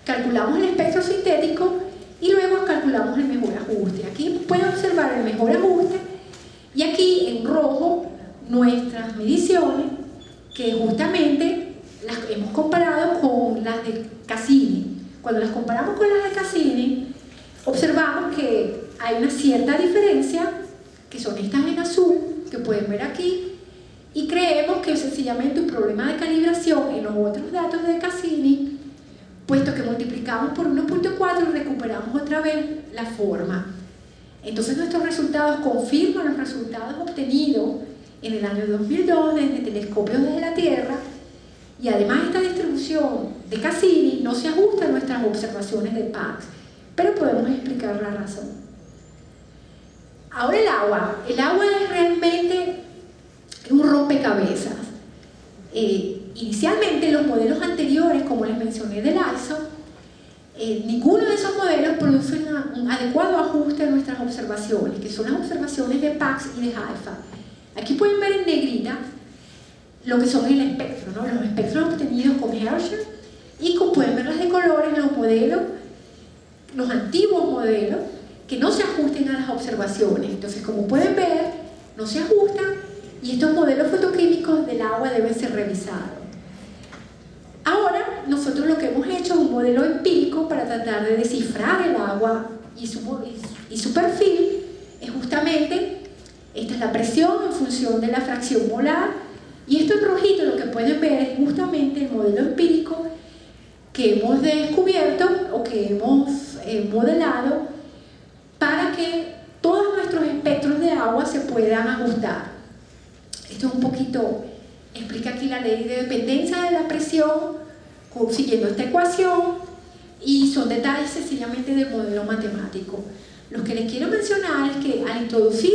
calculamos el espectro sintético y luego calculamos el mejor ajuste. Aquí pueden observar el mejor ajuste y aquí en rojo nuestras mediciones, que justamente las hemos comparado con las de Cassini. Cuando las comparamos con las de Cassini, observamos que hay una cierta diferencia, que son estas en azul, que pueden ver aquí, y creemos que es sencillamente un problema de calibración en los otros datos de Cassini, puesto que multiplicamos por 1.4 y recuperamos otra vez la forma. Entonces nuestros resultados confirman los resultados obtenidos en el año 2002 desde telescopios desde la Tierra, y además esta distribución de Cassini no se ajusta a nuestras observaciones de PAX, pero podemos explicar la razón. Ahora el agua es realmente un rompecabezas. Inicialmente los modelos anteriores, como les mencioné del ISO, ninguno de esos modelos produce un adecuado ajuste a nuestras observaciones, que son las observaciones de Pax y de Haifa. Aquí pueden ver en negrita lo que son el espectro, ¿no? Los espectros obtenidos con Herschel, y pueden ver las de colores, los modelos, los antiguos modelos, que no se ajusten a las observaciones. Entonces, como pueden ver, no se ajustan y estos modelos fotoquímicos del agua deben ser revisados. Ahora, nosotros lo que hemos hecho es un modelo empírico para tratar de descifrar el agua y su perfil. Es justamente, esta es la presión en función de la fracción molar, y esto en rojito lo que pueden ver es justamente el modelo empírico que hemos descubierto o que hemos modelado para que todos nuestros espectros de agua se puedan ajustar. Esto es un poquito, explica aquí la ley de dependencia de la presión siguiendo esta ecuación, y son detalles sencillamente del modelo matemático. Lo que les quiero mencionar es que al introducir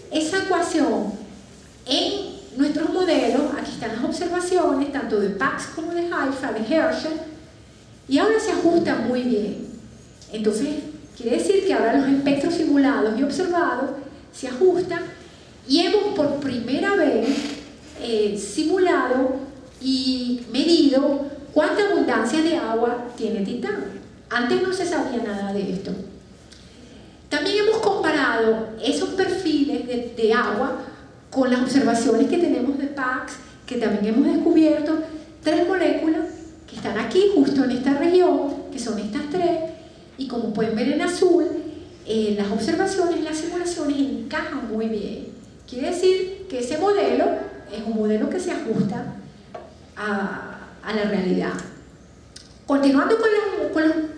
esa ecuación en nuestros modelos, aquí están las observaciones tanto de Pax como de Haifa, de Herschel, y ahora se ajustan muy bien. Entonces, quiere decir que ahora los espectros simulados y observados se ajustan, y hemos por primera vez simulado y medido cuánta abundancia de agua tiene Titán. Antes no se sabía nada de esto. También hemos comparado esos perfiles de agua con las observaciones que tenemos de Pax, que también hemos descubierto 3 moléculas que están aquí, justo en esta región, que son estas 3, y como pueden ver en azul, las observaciones y las simulaciones encajan muy bien. Quiere decir que ese modelo es un modelo que se ajusta a la realidad. Continuando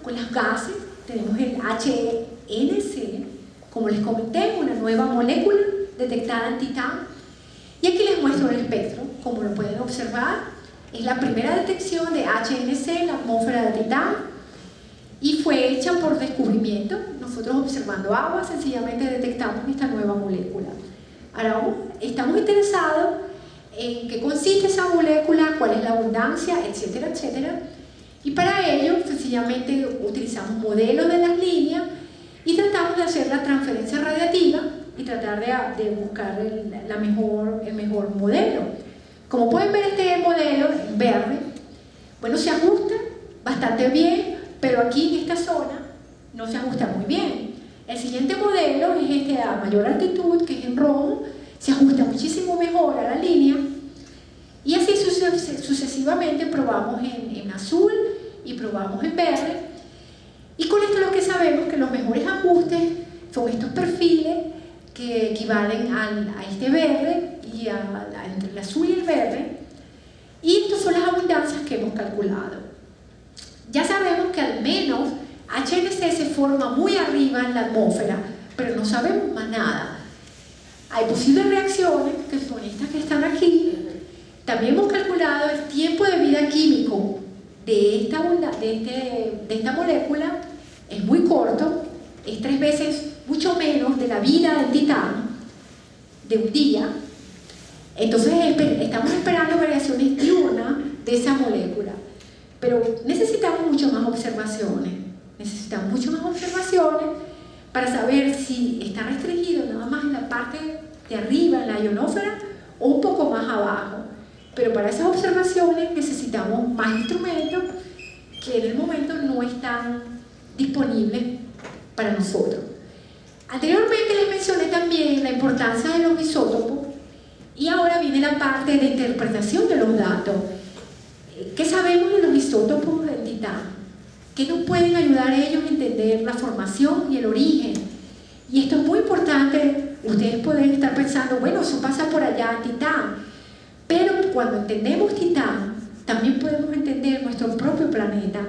con los gases, tenemos el HNC, como les comenté, una nueva molécula detectada en Titán, y aquí les muestro el espectro. Como lo pueden observar, es la primera detección de HNC en la atmósfera de Titán y fue hecha por descubrimiento. Nosotros, observando agua, sencillamente detectamos esta nueva molécula. Ahora estamos interesados en qué consiste esa molécula, cuál es la abundancia, etcétera, etcétera, y para ello sencillamente utilizamos modelos de las líneas y tratamos de hacer la transferencia radiativa y tratar de buscar el mejor modelo. Como pueden ver, este modelo en verde, bueno, se ajusta bastante bien, pero aquí en esta zona no se ajusta muy bien. El siguiente modelo es este a mayor altitud, que es en rojo, se ajusta muchísimo mejor a la línea, y así sucesivamente probamos en azul y probamos en verde, y con esto lo que sabemos que los mejores ajustes son estos perfiles que equivalen a este verde y entre el azul y el verde, y estas son las abundancias que hemos calculado. Ya sabemos que al menos HNC se forma muy arriba en la atmósfera, pero no sabemos más nada. Hay posibles reacciones, que son estas que están aquí. También hemos calculado el tiempo de vida químico de esta molécula. Es muy corto, es 3 veces mucho menos de la vida del Titán, de un día. Entonces estamos esperando variaciones diurnas de esa molécula, pero necesitamos mucho más observaciones. Necesitamos mucho más observaciones para saber si está restringido nada más en la parte de arriba, en la ionosfera, o un poco más abajo. Pero para esas observaciones necesitamos más instrumentos que en el momento no están disponibles para nosotros. Anteriormente les mencioné también la importancia de los isótopos, y ahora viene la parte de interpretación de los datos. ¿Qué sabemos de los isótopos del Titán? ¿Qué nos pueden ayudar ellos a entender la formación y el origen? Y esto es muy importante. Ustedes pueden estar pensando, bueno, eso pasa por allá en Titán, pero cuando entendemos Titán, también podemos entender nuestro propio planeta,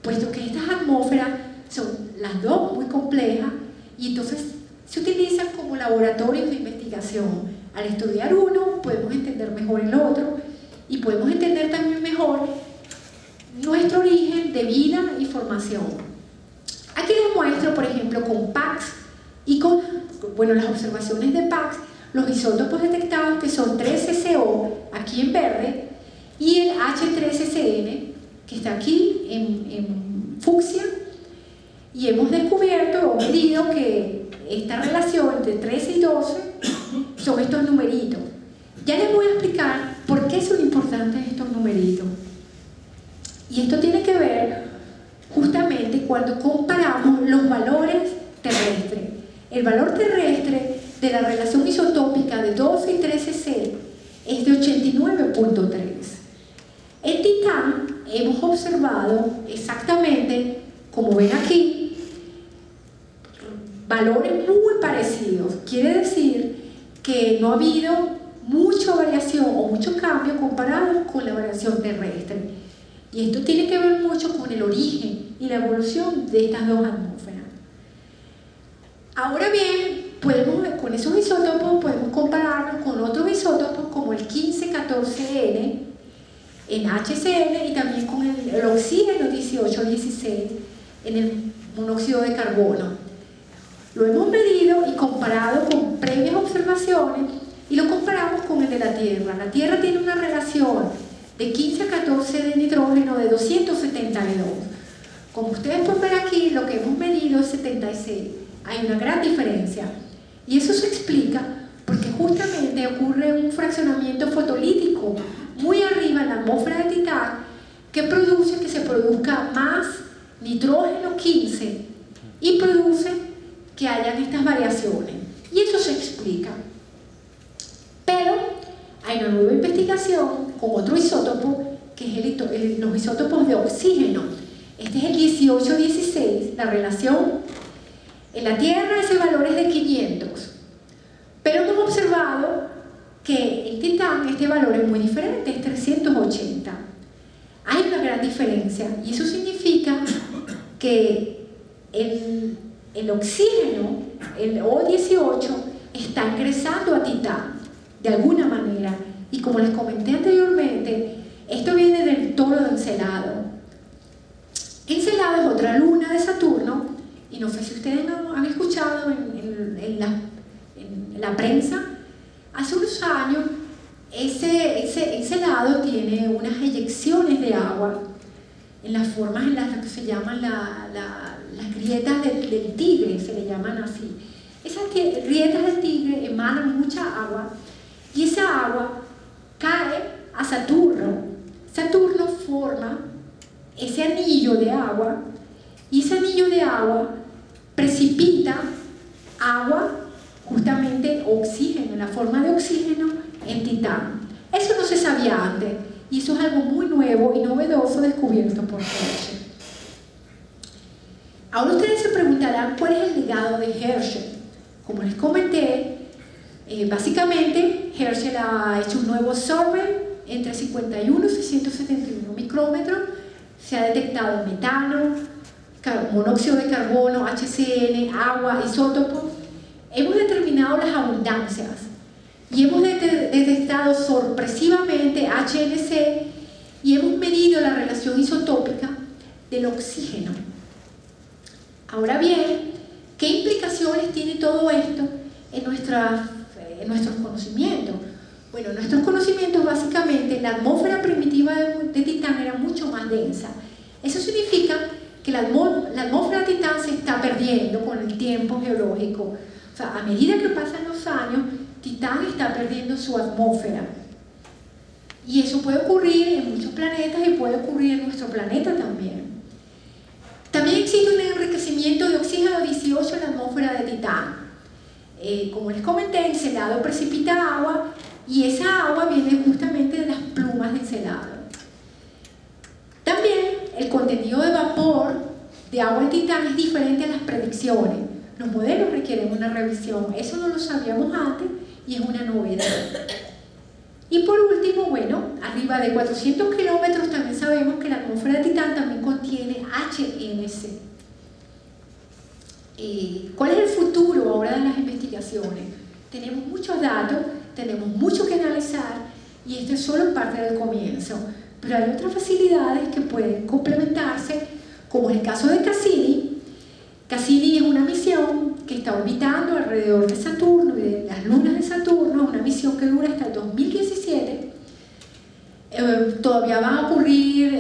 puesto que estas atmósferas son las dos muy complejas, y entonces se utilizan como laboratorios de investigación. Al estudiar uno, podemos entender mejor el otro, y podemos entender también mejor nuestro origen de vida y formación. Aquí les muestro, por ejemplo, con Pax y con las observaciones de Pax, los isótopos detectados, que son 3CCO, aquí en verde, y el H3SN, que está aquí en fucsia, y hemos descubierto o medido que esta relación entre 13 y 12 son estos numeritos. Ya les voy a explicar por qué son importantes estos numeritos. Y esto tiene que ver justamente cuando comparamos los valores terrestres. El valor terrestre de la relación isotópica de 12 y 13C es de 89.3. En Titán hemos observado exactamente, como ven aquí, valores muy parecidos. Quiere decir que no ha habido mucha variación o mucho cambio comparado con la variación terrestre. Y esto tiene que ver mucho con el origen y la evolución de estas dos atmósferas. Ahora bien, con esos isótopos podemos compararlos con otros isótopos como el 1514N en HCN y también con el oxígeno 1816 en el monóxido de carbono. Lo hemos medido y comparado con previas observaciones y lo comparamos con el de la Tierra. La Tierra tiene una relación de 15 a 14 de nitrógeno de 272. Como ustedes pueden ver aquí, lo que hemos medido es 76. Hay una gran diferencia. Y eso se explica porque justamente ocurre un fraccionamiento fotolítico muy arriba en la atmósfera de Titán que produce que se produzca más nitrógeno 15 y produce que hayan estas variaciones. Y eso se explica. Pero hay una nueva investigación con otro isótopo, que es los isótopos de oxígeno. Este es el 1816, la relación en la Tierra ese valor es de 500. Pero hemos observado que en Titán este valor es muy diferente, es 380. Hay una gran diferencia y eso significa que el oxígeno, el O18, está ingresando a Titán de alguna manera, y como les comenté anteriormente, esto viene del toro de Encelado. Encelado es otra luna de Saturno, y no sé si ustedes han escuchado en la prensa, hace unos años ese Encelado tiene unas eyecciones de agua en las formas en las que se llaman las grietas del tigre, se le llaman así. Esas grietas del tigre emanan mucha agua y esa agua cae a Saturno. Saturno forma ese anillo de agua y ese anillo de agua precipita agua, justamente oxígeno, en la forma de oxígeno en Titán. Eso no se sabía antes y eso es algo muy nuevo y novedoso descubierto por Herschel. Ahora ustedes se preguntarán cuál es el legado de Herschel. Como les comenté, básicamente Herschel ha hecho un nuevo survey entre 51 y 671 micrómetros. Se ha detectado metano, monóxido de carbono, HCN, agua, isótopos. Hemos determinado las abundancias y hemos detectado sorpresivamente HNC y hemos medido la relación isotópica del oxígeno. Ahora bien, ¿qué implicaciones tiene todo esto en nuestros conocimientos? Bueno, nuestros conocimientos básicamente, la atmósfera primitiva de Titán era mucho más densa. Eso significa que la atmósfera de Titán se está perdiendo con el tiempo geológico. O sea, a medida que pasan los años, Titán está perdiendo su atmósfera. Y eso puede ocurrir en muchos planetas y puede ocurrir en nuestro planeta también. También existe un enriquecimiento de oxígeno 18 en la atmósfera de Titán. Como les comenté, Encelado precipita agua y esa agua viene justamente de las plumas de Encelado. También el contenido de vapor de agua en Titán es diferente a las predicciones. Los modelos requieren una revisión. Eso no lo sabíamos antes y es una novedad. Y por último, bueno, arriba de 400 kilómetros también sabemos que la atmósfera de Titán también contiene HNC. ¿Cuál es el futuro ahora de las investigaciones? Tenemos muchos datos, tenemos mucho que analizar y esto es solo parte del comienzo. Pero hay otras facilidades que pueden complementarse, como en el caso de Cassini. Cassini es una misión que está orbitando alrededor de Saturno y de las lunas de Saturno, una misión que dura hasta el 2017. Todavía van a ocurrir,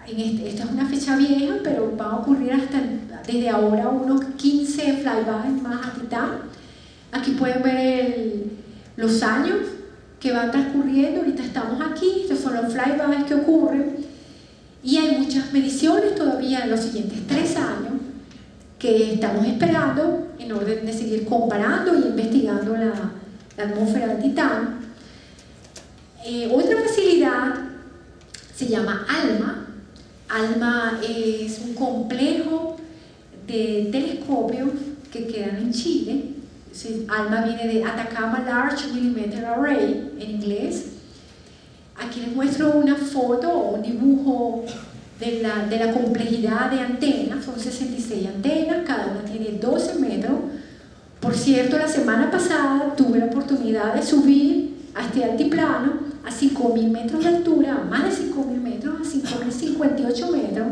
esta es una fecha vieja, pero van a ocurrir desde ahora unos 15 flybys más a Titán. Aquí pueden ver los años que van transcurriendo. Ahorita estamos aquí, estos son los flybys que ocurren. Y hay muchas mediciones todavía en los siguientes 3 años que estamos esperando en orden de seguir comparando y investigando la atmósfera de Titán. Otra facilidad se llama ALMA. ALMA es un complejo de telescopios que quedan en Chile. ALMA viene de Atacama Large Millimeter Array en inglés. Aquí les muestro una foto o un dibujo de la complejidad de antenas. Son 66 antenas, cada una tiene 12 metros. Por cierto, la semana pasada tuve la oportunidad de subir a este altiplano a 5.000 metros de altura, a más de 5.000 metros, a 5.058 metros,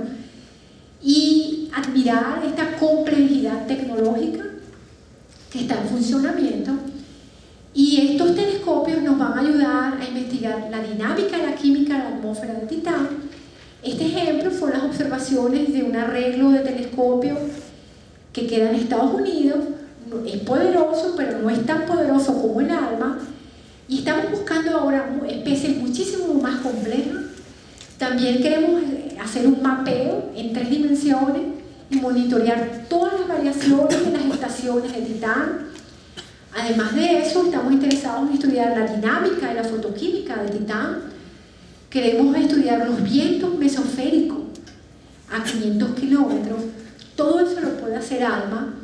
y admirar esta complejidad tecnológica que está en funcionamiento. Y estos telescopios nos van a ayudar a investigar la dinámica y la química de la atmósfera de Titán. Este ejemplo fue las observaciones de un arreglo de telescopio que queda en Estados Unidos. Es poderoso, pero no es tan poderoso como el ALMA. Y estamos buscando ahora especies muchísimo más complejas. También queremos hacer un mapeo en 3 dimensiones y monitorear todas las variaciones en las estaciones de Titán. Además de eso, estamos interesados en estudiar la dinámica y la fotoquímica de Titán. Queremos estudiar los vientos mesosféricos a 500 kilómetros. Todo eso lo puede hacer ALMA.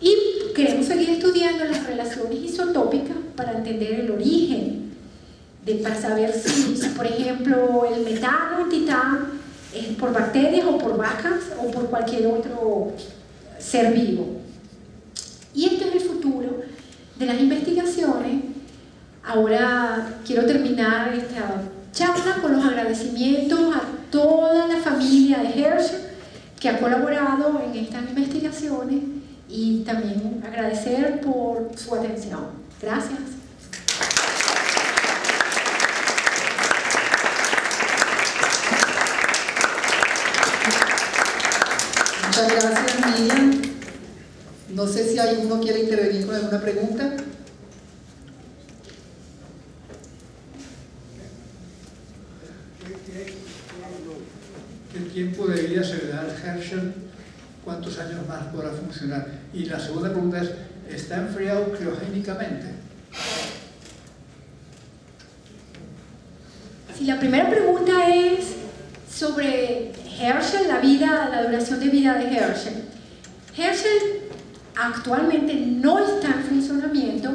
Y queremos seguir estudiando las relaciones isotópicas para entender el origen, para saber si, por ejemplo, el metano en Titán es por bacterias o por vacas o por cualquier otro ser vivo. Y este es el futuro de las investigaciones. Ahora quiero terminar esta charla con los agradecimientos a toda la familia de Herschel que ha colaborado en estas investigaciones, y también agradecer por su atención. Gracias. Muchas gracias, Miriam. No sé si alguno quiere intervenir con alguna pregunta. ¿Qué tiempo de vida se le da al Herschel? ¿Cuántos años más podrá funcionar? Y la segunda pregunta es, ¿está enfriado criogénicamente? Si la primera pregunta es sobre Herschel, la duración de vida de Herschel. Herschel actualmente no está en funcionamiento.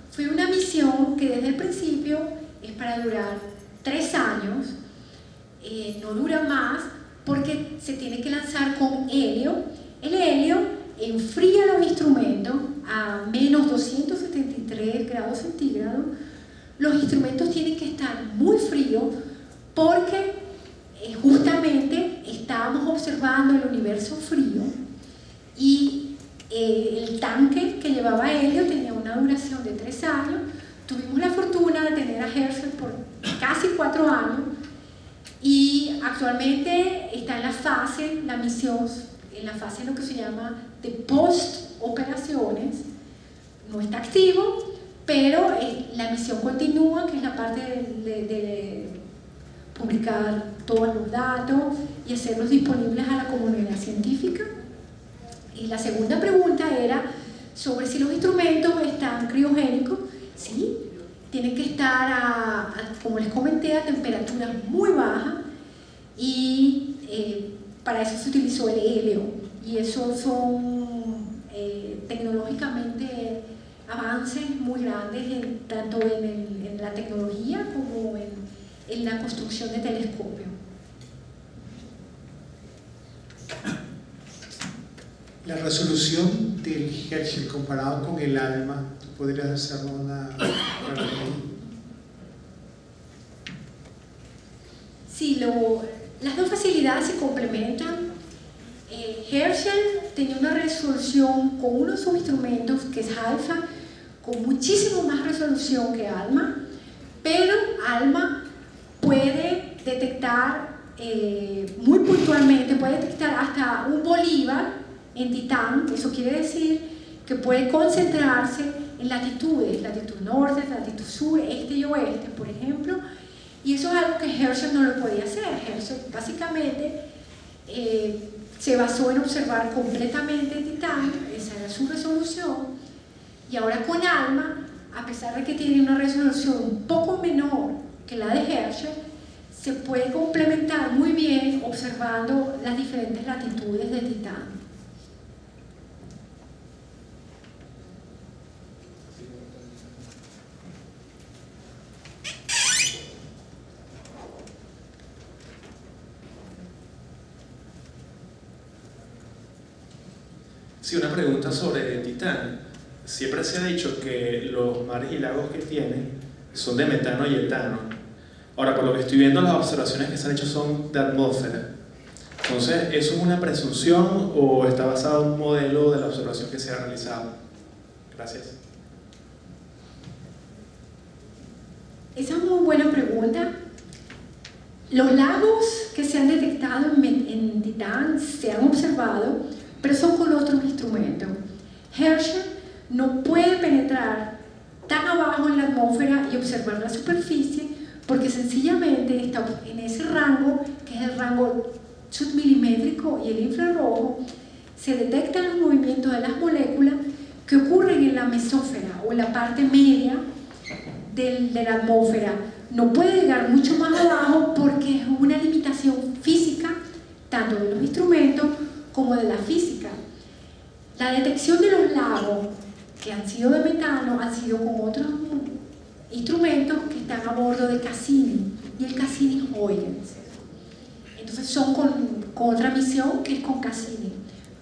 Fue una misión que desde el principio es para durar 3 años. No dura más porque se tiene que lanzar con helio. El helio enfría los instrumentos a menos 273 grados centígrados. Los instrumentos tienen que estar muy fríos porque justamente estábamos observando el universo frío, y el tanque que llevaba helio tenía una duración de 3 años. Tuvimos la fortuna de tener a Herschel por casi 4 años, y actualmente está en la misión, en la fase de lo que se llama de post-operaciones. No está activo, pero la misión continúa, que es la parte de publicar todos los datos y hacerlos disponibles a la comunidad científica. Y la segunda pregunta era sobre si los instrumentos están criogénicos. Sí, tienen que estar, como les comenté, a temperaturas muy bajas, y para eso se utilizó el helio, y eso son tecnológicamente avances muy grandes, tanto en la tecnología como en la construcción de telescopios. La resolución del Herschel comparado con el ALMA, ¿tú podrías hacernos una relación? Sí, las dos facilidades se complementan. Herschel tenía una resolución con uno de sus instrumentos, que es ALFA, con muchísimo más resolución que ALMA, pero ALMA puede detectar muy puntualmente, puede detectar hasta un bolívar en Titán. Eso quiere decir que puede concentrarse en latitudes, latitud norte, latitud sur, este y oeste, por ejemplo, y eso es algo que Herschel no lo podía hacer. Herschel básicamente se basó en observar completamente Titán, esa era su resolución, y ahora con ALMA, a pesar de que tiene una resolución un poco menor que la de Herschel, se puede complementar muy bien observando las diferentes latitudes de Titán. Sí, una pregunta sobre Titán. Siempre se ha dicho que los mares y lagos que tiene son de metano y etano. Ahora, por lo que estoy viendo, las observaciones que se han hecho son de atmósfera. Entonces, ¿eso es una presunción o está basado en un modelo de la observación que se ha realizado? Gracias. Esa es muy buena pregunta. Los lagos que se han detectado en Titán se han observado, pero son con otros instrumentos. Herschel no puede penetrar tan abajo en la atmósfera y observar la superficie porque sencillamente está en ese rango, que es el rango submilimétrico y el infrarrojo, se detectan los movimientos de las moléculas que ocurren en la mesósfera o en la parte media de la atmósfera. No puede llegar mucho más abajo porque es una limitación física tanto de los instrumentos como de la física. La detección de los lagos que han sido de metano han sido con otros instrumentos que están a bordo de Cassini y el Cassini-Huygens. Entonces son con otra misión que es con Cassini,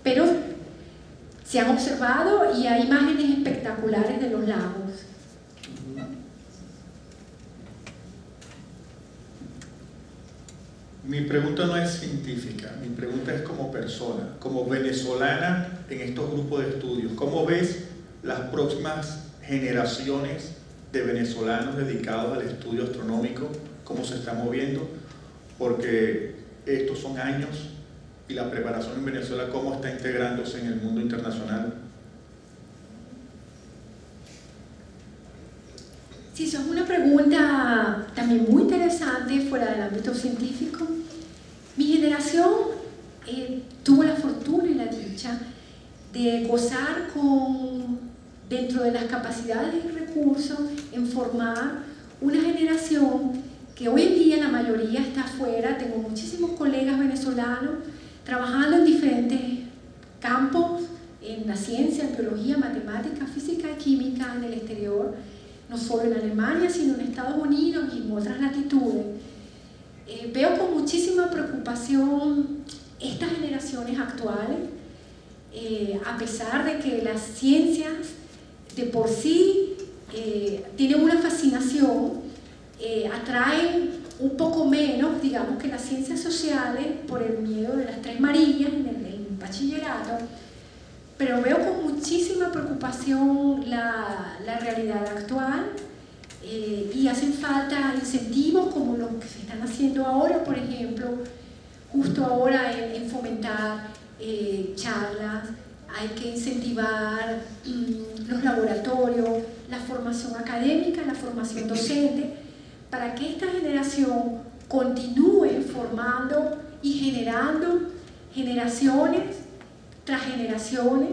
pero se han observado y hay imágenes espectaculares de los lagos. Mi pregunta no es científica, mi pregunta es como persona, como venezolana en estos grupos de estudios. ¿Cómo ves las próximas generaciones de venezolanos dedicados al estudio astronómico? ¿Cómo se está moviendo? Porque estos son años y la preparación en Venezuela, ¿cómo está integrándose en el mundo internacional? Sí, eso es una pregunta también muy interesante fuera del ámbito científico. Mi generación tuvo la fortuna y la dicha de gozar dentro de las capacidades y recursos en formar una generación que hoy en día la mayoría está afuera. Tengo muchísimos colegas venezolanos trabajando en diferentes campos, en la ciencia, en biología, matemática, física y química en el exterior, no solo en Alemania, sino en Estados Unidos y en otras latitudes. Veo con muchísima preocupación estas generaciones actuales, a pesar de que las ciencias de por sí tienen una fascinación, atraen un poco menos, digamos, que las ciencias sociales por el miedo de las tres Marías en el bachillerato, pero veo con muchísima preocupación la realidad actual y hacen falta incentivos como los que se están haciendo ahora, por ejemplo, justo ahora en fomentar charlas. Hay que incentivar los laboratorios, la formación académica, la formación docente, para que esta generación continúe formando y generando generaciones tras generaciones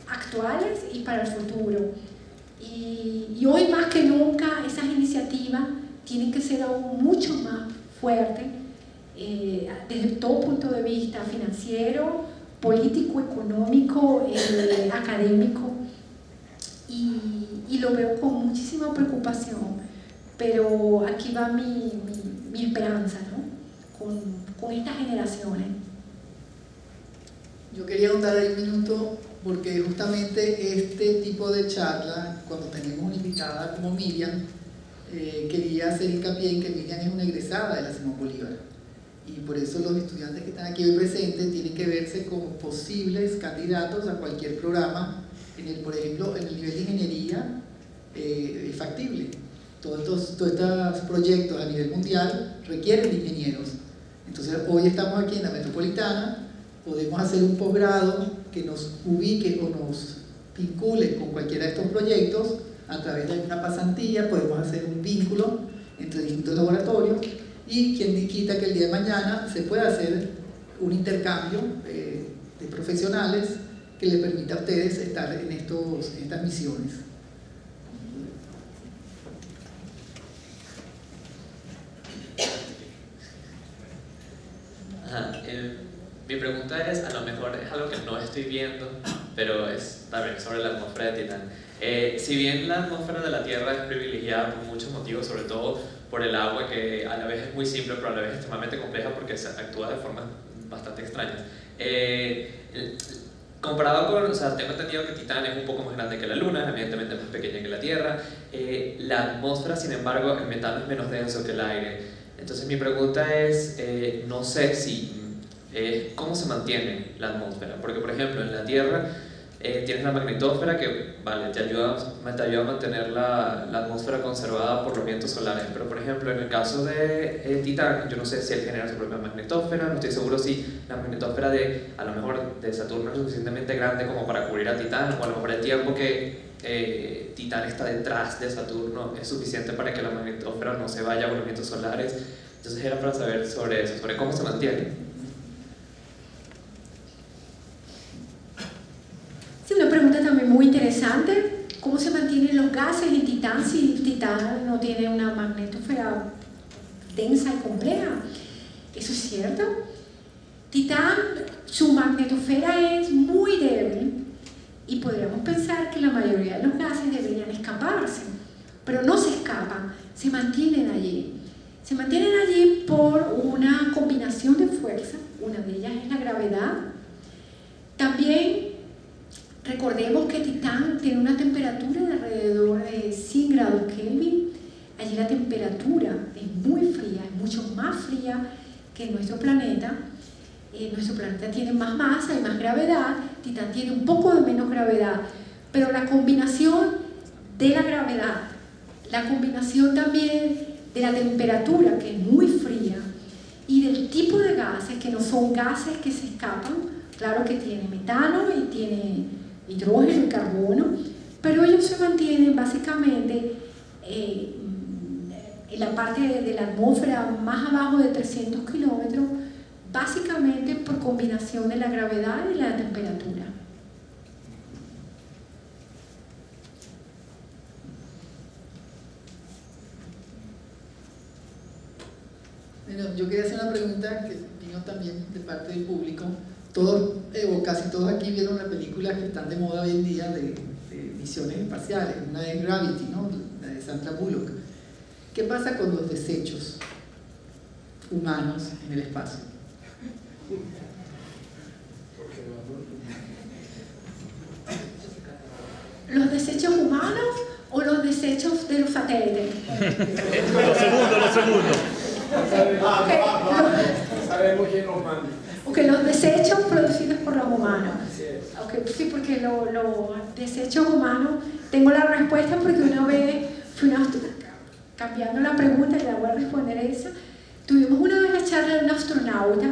actuales y para el futuro. Y hoy más que nunca esas iniciativas tienen que ser aún mucho más fuertes desde todo punto de vista financiero, político, económico, académico, y lo veo con muchísima preocupación, pero aquí va mi esperanza, ¿no? con estas generaciones. Yo quería ahondar ahí un minuto porque justamente este tipo de charla, cuando tenemos una invitada como Miriam, quería hacer hincapié en que Miriam es una egresada de la Simón Bolívar y por eso los estudiantes que están aquí hoy presentes tienen que verse como posibles candidatos a cualquier programa por ejemplo, en el nivel de ingeniería es factible. Todos estos proyectos a nivel mundial requieren de ingenieros. Entonces hoy estamos aquí en la Metropolitana, podemos hacer un posgrado que nos ubique o nos vincule con cualquiera de estos proyectos a través de una pasantía. Podemos hacer un vínculo entre distintos laboratorios y quien quita que el día de mañana se pueda hacer un intercambio de profesionales que les permita a ustedes estar en estas misiones. Mi pregunta es, a lo mejor es algo que no estoy viendo, pero es también sobre la atmósfera de Titán. Si bien la atmósfera de la Tierra es privilegiada por muchos motivos, sobre todo por el agua, que a la vez es muy simple, pero a la vez es extremadamente compleja porque se actúa de formas bastante extrañas. Comparado con, o sea, tengo entendido que Titán es un poco más grande que la Luna, evidentemente más pequeña que la Tierra. La atmósfera, sin embargo, el metano es menos denso que el aire. Entonces mi pregunta es, no sé si cómo se mantiene la atmósfera, porque por ejemplo en la Tierra tienes la magnetosfera que vale, te ayuda a mantener la atmósfera conservada por los vientos solares, pero por ejemplo en el caso de Titán, yo no sé si él genera su propia magnetosfera, no estoy seguro si la magnetosfera a lo mejor de Saturno es suficientemente grande como para cubrir a Titán, o a lo mejor el tiempo que Titán está detrás de Saturno es suficiente para que la magnetosfera no se vaya con los vientos solares. Entonces era para saber sobre eso, sobre cómo se mantiene. Sí, una pregunta también muy interesante. ¿Cómo se mantienen los gases en Titán si Titán no tiene una magnetosfera densa y compleja? ¿Eso es cierto? Titán, su magnetosfera es muy débil y podríamos pensar que la mayoría de los gases deberían escaparse, pero no se escapan, se mantienen allí. Se mantienen allí por una combinación de fuerzas, una de ellas es la gravedad. También recordemos que Titán tiene una temperatura de alrededor de 100 grados Kelvin. Allí la temperatura es muy fría, es mucho más fría que nuestro planeta. Nuestro planeta tiene más masa y más gravedad, Titán tiene un poco de menos gravedad, pero la combinación de la gravedad, la combinación también de la temperatura, que es muy fría, y del tipo de gases, que no son gases que se escapan, claro que tiene metano y tiene hidrógeno y carbono, pero ellos se mantienen básicamente en la parte de la atmósfera más abajo de 300 kilómetros, básicamente por combinación de la gravedad y la temperatura. Bueno, yo quería hacer una pregunta que vino también de parte del público. Todos, o casi todos aquí vieron las películas que están de moda hoy en día de misiones espaciales. Una es Gravity, ¿no? La de Sandra Bullock. ¿Qué pasa con los desechos humanos en el espacio? ¿Los desechos humanos o los desechos de los satélites? Lo segundo. Sabemos quién los manda. Ok, los desechos producidos por los humanos. Okay, sí, porque los desechos humanos, tengo la respuesta porque una vez cambiando la pregunta, y la voy a responder esa. Tuvimos una vez la charla de un astronauta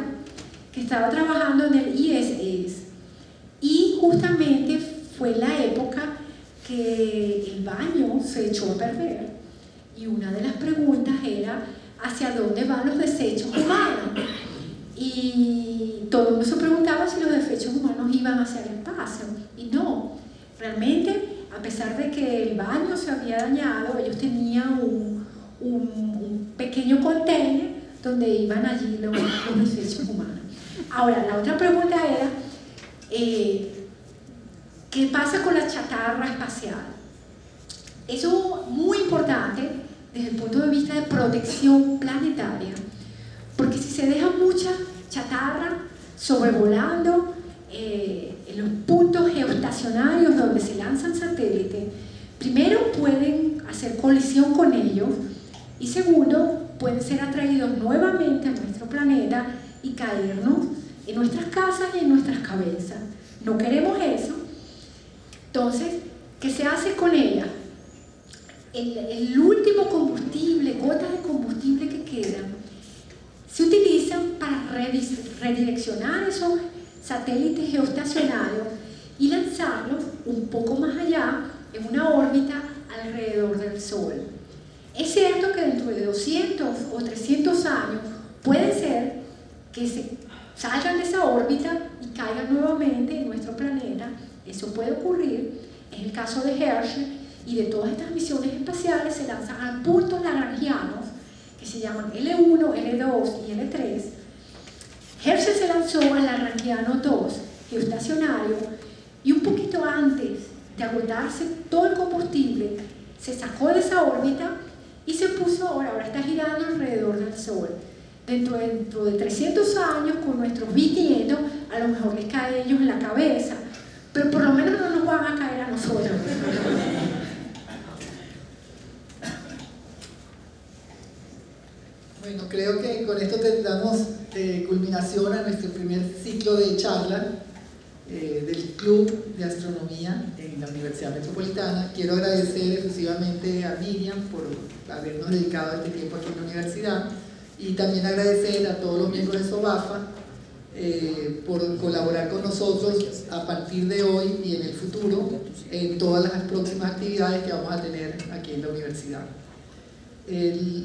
que estaba trabajando en el ISS y justamente fue la época que el baño se echó a perder y una de las preguntas era ¿hacia dónde van los desechos humanos? Y todo el mundo se preguntaba si los desechos humanos iban hacia el espacio y no, realmente a pesar de que el baño se había dañado, ellos tenían un pequeño container donde iban allí los desechos humanos. Ahora, la otra pregunta era ¿qué pasa con la chatarra espacial? Eso es muy importante desde el punto de vista de protección planetaria, porque si se deja mucha chatarra sobrevolando en los puntos geoestacionarios donde se lanzan satélites, primero pueden hacer colisión con ellos y segundo, pueden ser atraídos nuevamente a nuestro planeta y caernos en nuestras casas y en nuestras cabezas. No queremos eso. Entonces, ¿qué se hace con ella? El último combustible, gotas de combustible que quedan, se utilizan para redireccionar satélites geoestacionarios y lanzarlos un poco más allá en una órbita alrededor del Sol. Es cierto que dentro de 200 o 300 años puede ser que se salgan de esa órbita y caigan nuevamente en nuestro planeta. Eso puede ocurrir. En el caso de Herschel y de todas estas misiones espaciales se lanzan a puntos lagrangianos que se llaman L1, L2 y L3. Herschel se lanzó al lagrangiano 2 geoestacionario y un poquito antes de agotarse todo el combustible se sacó de esa órbita y se puso, ahora está girando alrededor del Sol. Dentro de 300 años, con nuestros bisnietos, a lo mejor les cae a ellos en la cabeza, pero por lo menos no nos van a caer a nosotros. Bueno, creo que con esto damos culminación a nuestro primer ciclo de charla del Club de Astronomía en la Universidad Metropolitana. Quiero agradecer exclusivamente a Miriam por habernos dedicado este tiempo aquí en la universidad y también agradecer a todos los miembros de SOBAFA por colaborar con nosotros a partir de hoy y en el futuro en todas las próximas actividades que vamos a tener aquí en la universidad.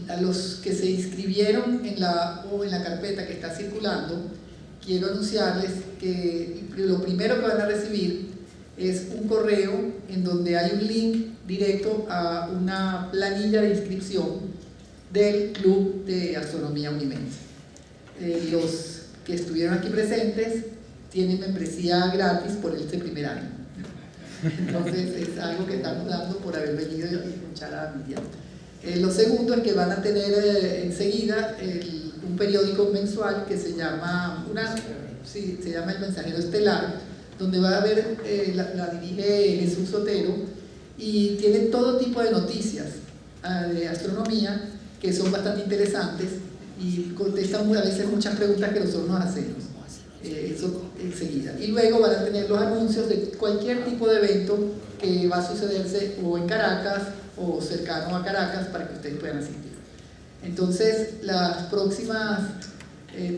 A los que se inscribieron en la carpeta que está circulando, quiero anunciarles que lo primero que van a recibir es un correo en donde hay un link directo a una planilla de inscripción del Club de Astronomía Unimed. Los que estuvieron aquí presentes tienen membresía gratis por este primer año. Entonces es algo que estamos dando por haber venido y escuchar a Miriam. Lo segundo es que van a tener enseguida un periódico mensual que se llama El Mensajero Estelar, donde va a haber, la dirige Jesús Sotero, y tiene todo tipo de noticias de astronomía que son bastante interesantes y contestan a veces muchas preguntas que nosotros nos hacemos. Eso enseguida. Y luego van a tener los anuncios de cualquier tipo de evento que va a sucederse o en Caracas o cercano a Caracas para que ustedes puedan asistir. Entonces, las próximas,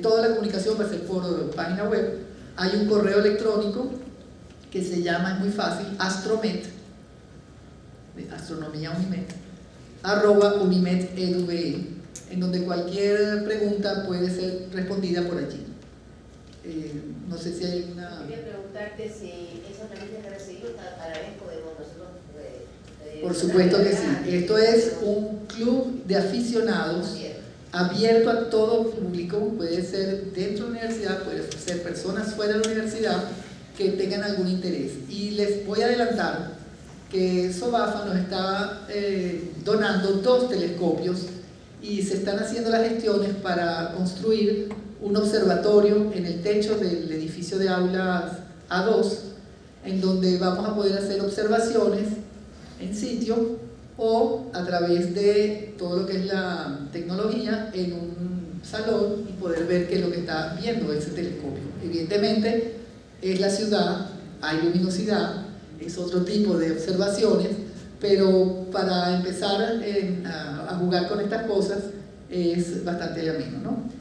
toda la comunicación va a ser por página web. Hay un correo electrónico que se llama, es muy fácil, astromed, de Astronomía Unimed, @unimed.edu.be, en donde cualquier pregunta puede ser respondida por allí. No sé si hay una... Quería preguntarte si esa planilla que recibimos a la vez podemos nosotros... Por supuesto que sí. Esto es un club de aficionados abierto a todo público. Puede ser dentro de la universidad, puede ser personas fuera de la universidad que tengan algún interés. Y les voy a adelantar que SOBAFA nos está donando 2 telescopios y se están haciendo las gestiones para construir un observatorio en el techo del edificio de aulas A2, en donde vamos a poder hacer observaciones en sitio o a través de todo lo que es la tecnología en un salón y poder ver qué es lo que está viendo ese telescopio. Evidentemente es la ciudad, hay luminosidad, es otro tipo de observaciones, pero para empezar a jugar con estas cosas es bastante ameno, ¿no?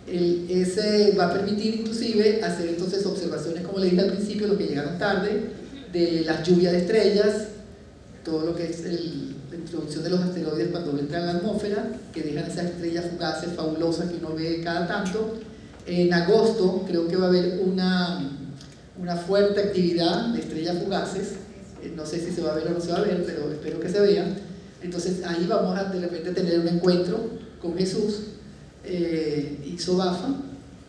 Ese va a permitir inclusive hacer entonces observaciones, como le dije al principio, los que llegaron tarde, de las lluvias de estrellas, todo lo que es la introducción de los asteroides cuando entran a la atmósfera, que dejan esas estrellas fugaces fabulosas que uno ve cada tanto. En agosto creo que va a haber una fuerte actividad de estrellas fugaces, no sé si se va a ver o no se va a ver, pero espero que se vea. Entonces ahí vamos a de repente tener un encuentro con Jesús y SOBAFA,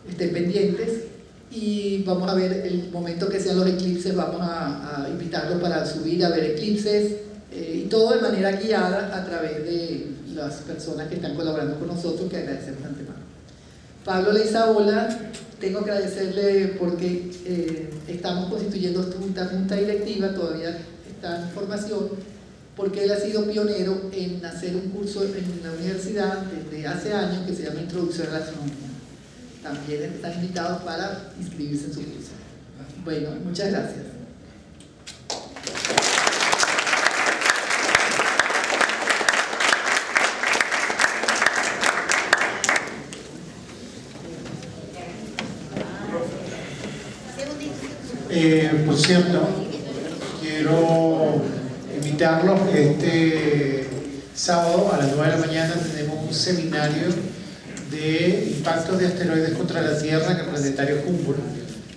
estén pendientes, y vamos a ver el momento que sean los eclipses, vamos a invitarlos para subir a ver eclipses, y todo de manera guiada a través de las personas que están colaborando con nosotros, que agradecemos de antemano. Pablo Leizaola, tengo que agradecerle porque estamos constituyendo esta junta directiva, todavía está en formación, porque él ha sido pionero en hacer un curso en la universidad desde hace años que se llama Introducción a la Astronomía. También están invitados para inscribirse en su curso. Bueno, muchas gracias. Por cierto, quiero invitarlos. Este sábado a las 9 de la mañana tenemos un seminario de impactos de asteroides contra la Tierra en el planetario Humboldt.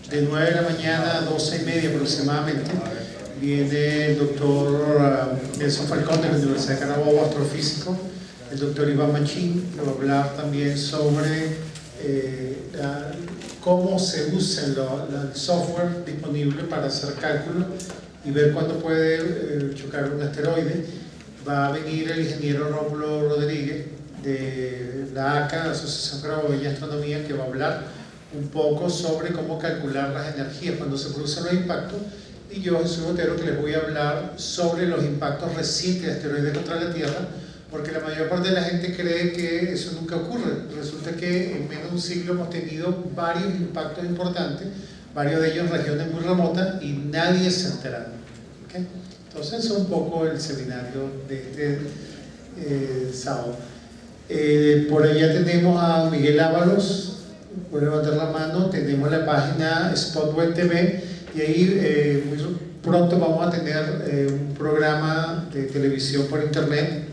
De 9 de la mañana a 12:30 aproximadamente. Viene el doctor Nelson Falcón de la Universidad de Carabobo, astrofísico, el doctor Iván Machín, que va a hablar también sobre cómo se usa el software disponible para hacer cálculos y ver cuándo puede chocar un asteroide. Va a venir el ingeniero Rómulo Rodríguez de la ACA, Asociación Carabobeña de Astronomía, que va a hablar un poco sobre cómo calcular las energías cuando se producen los impactos. Y yo, Jesús Botero, que les voy a hablar sobre los impactos recientes de asteroides contra la Tierra, porque la mayor parte de la gente cree que eso nunca ocurre. Resulta que en menos de un siglo hemos tenido varios impactos importantes, varios de ellos en regiones muy remotas, y nadie se ha enterado. ¿Okay? Entonces, eso es un poco el seminario de este sábado. Por allá tenemos a Miguel Ábalos, puede levantar la mano. Tenemos la página Spotweb TV, y ahí muy pronto vamos a tener un programa de televisión por internet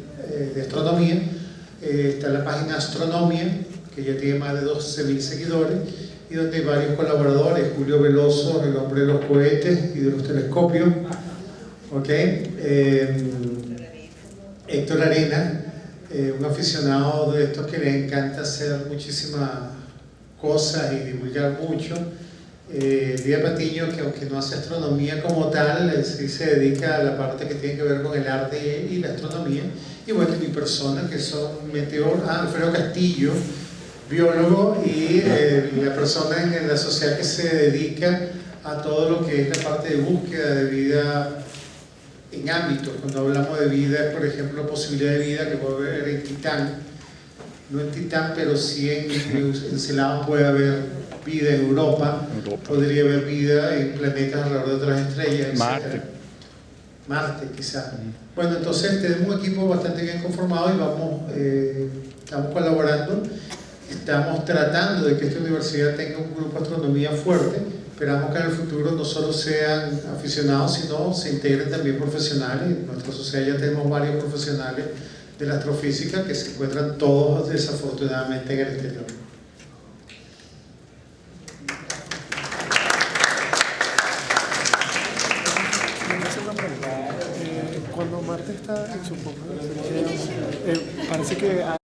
de astronomía. Está la página Astronomia, que ya tiene más de 12.000 seguidores, y donde hay varios colaboradores: Julio Veloso, el hombre de los cohetes y de los telescopios, Héctor Arena, un aficionado de estos que le encanta hacer muchísimas cosas y divulgar mucho. Lía Patiño, que aunque no hace astronomía como tal, sí se dedica a la parte que tiene que ver con el arte y la astronomía. Y bueno, mi persona, que son Alfredo Castillo, biólogo, y la persona en la sociedad que se dedica a todo lo que es la parte de búsqueda de vida en ámbitos. Cuando hablamos de vida, por ejemplo, posibilidad de vida que puede haber en Titán, no en Titán, pero sí en Encelado puede haber vida en Europa, podría haber vida en planetas alrededor de otras estrellas, etc. Marte quizá. Bueno, entonces tenemos un equipo bastante bien conformado y estamos colaborando. Estamos tratando de que esta universidad tenga un grupo de astronomía fuerte. Esperamos que en el futuro no solo sean aficionados, sino se integren también profesionales. En nuestra sociedad ya tenemos varios profesionales de la astrofísica que se encuentran todos desafortunadamente en el exterior. Cuando Marte está en su parece que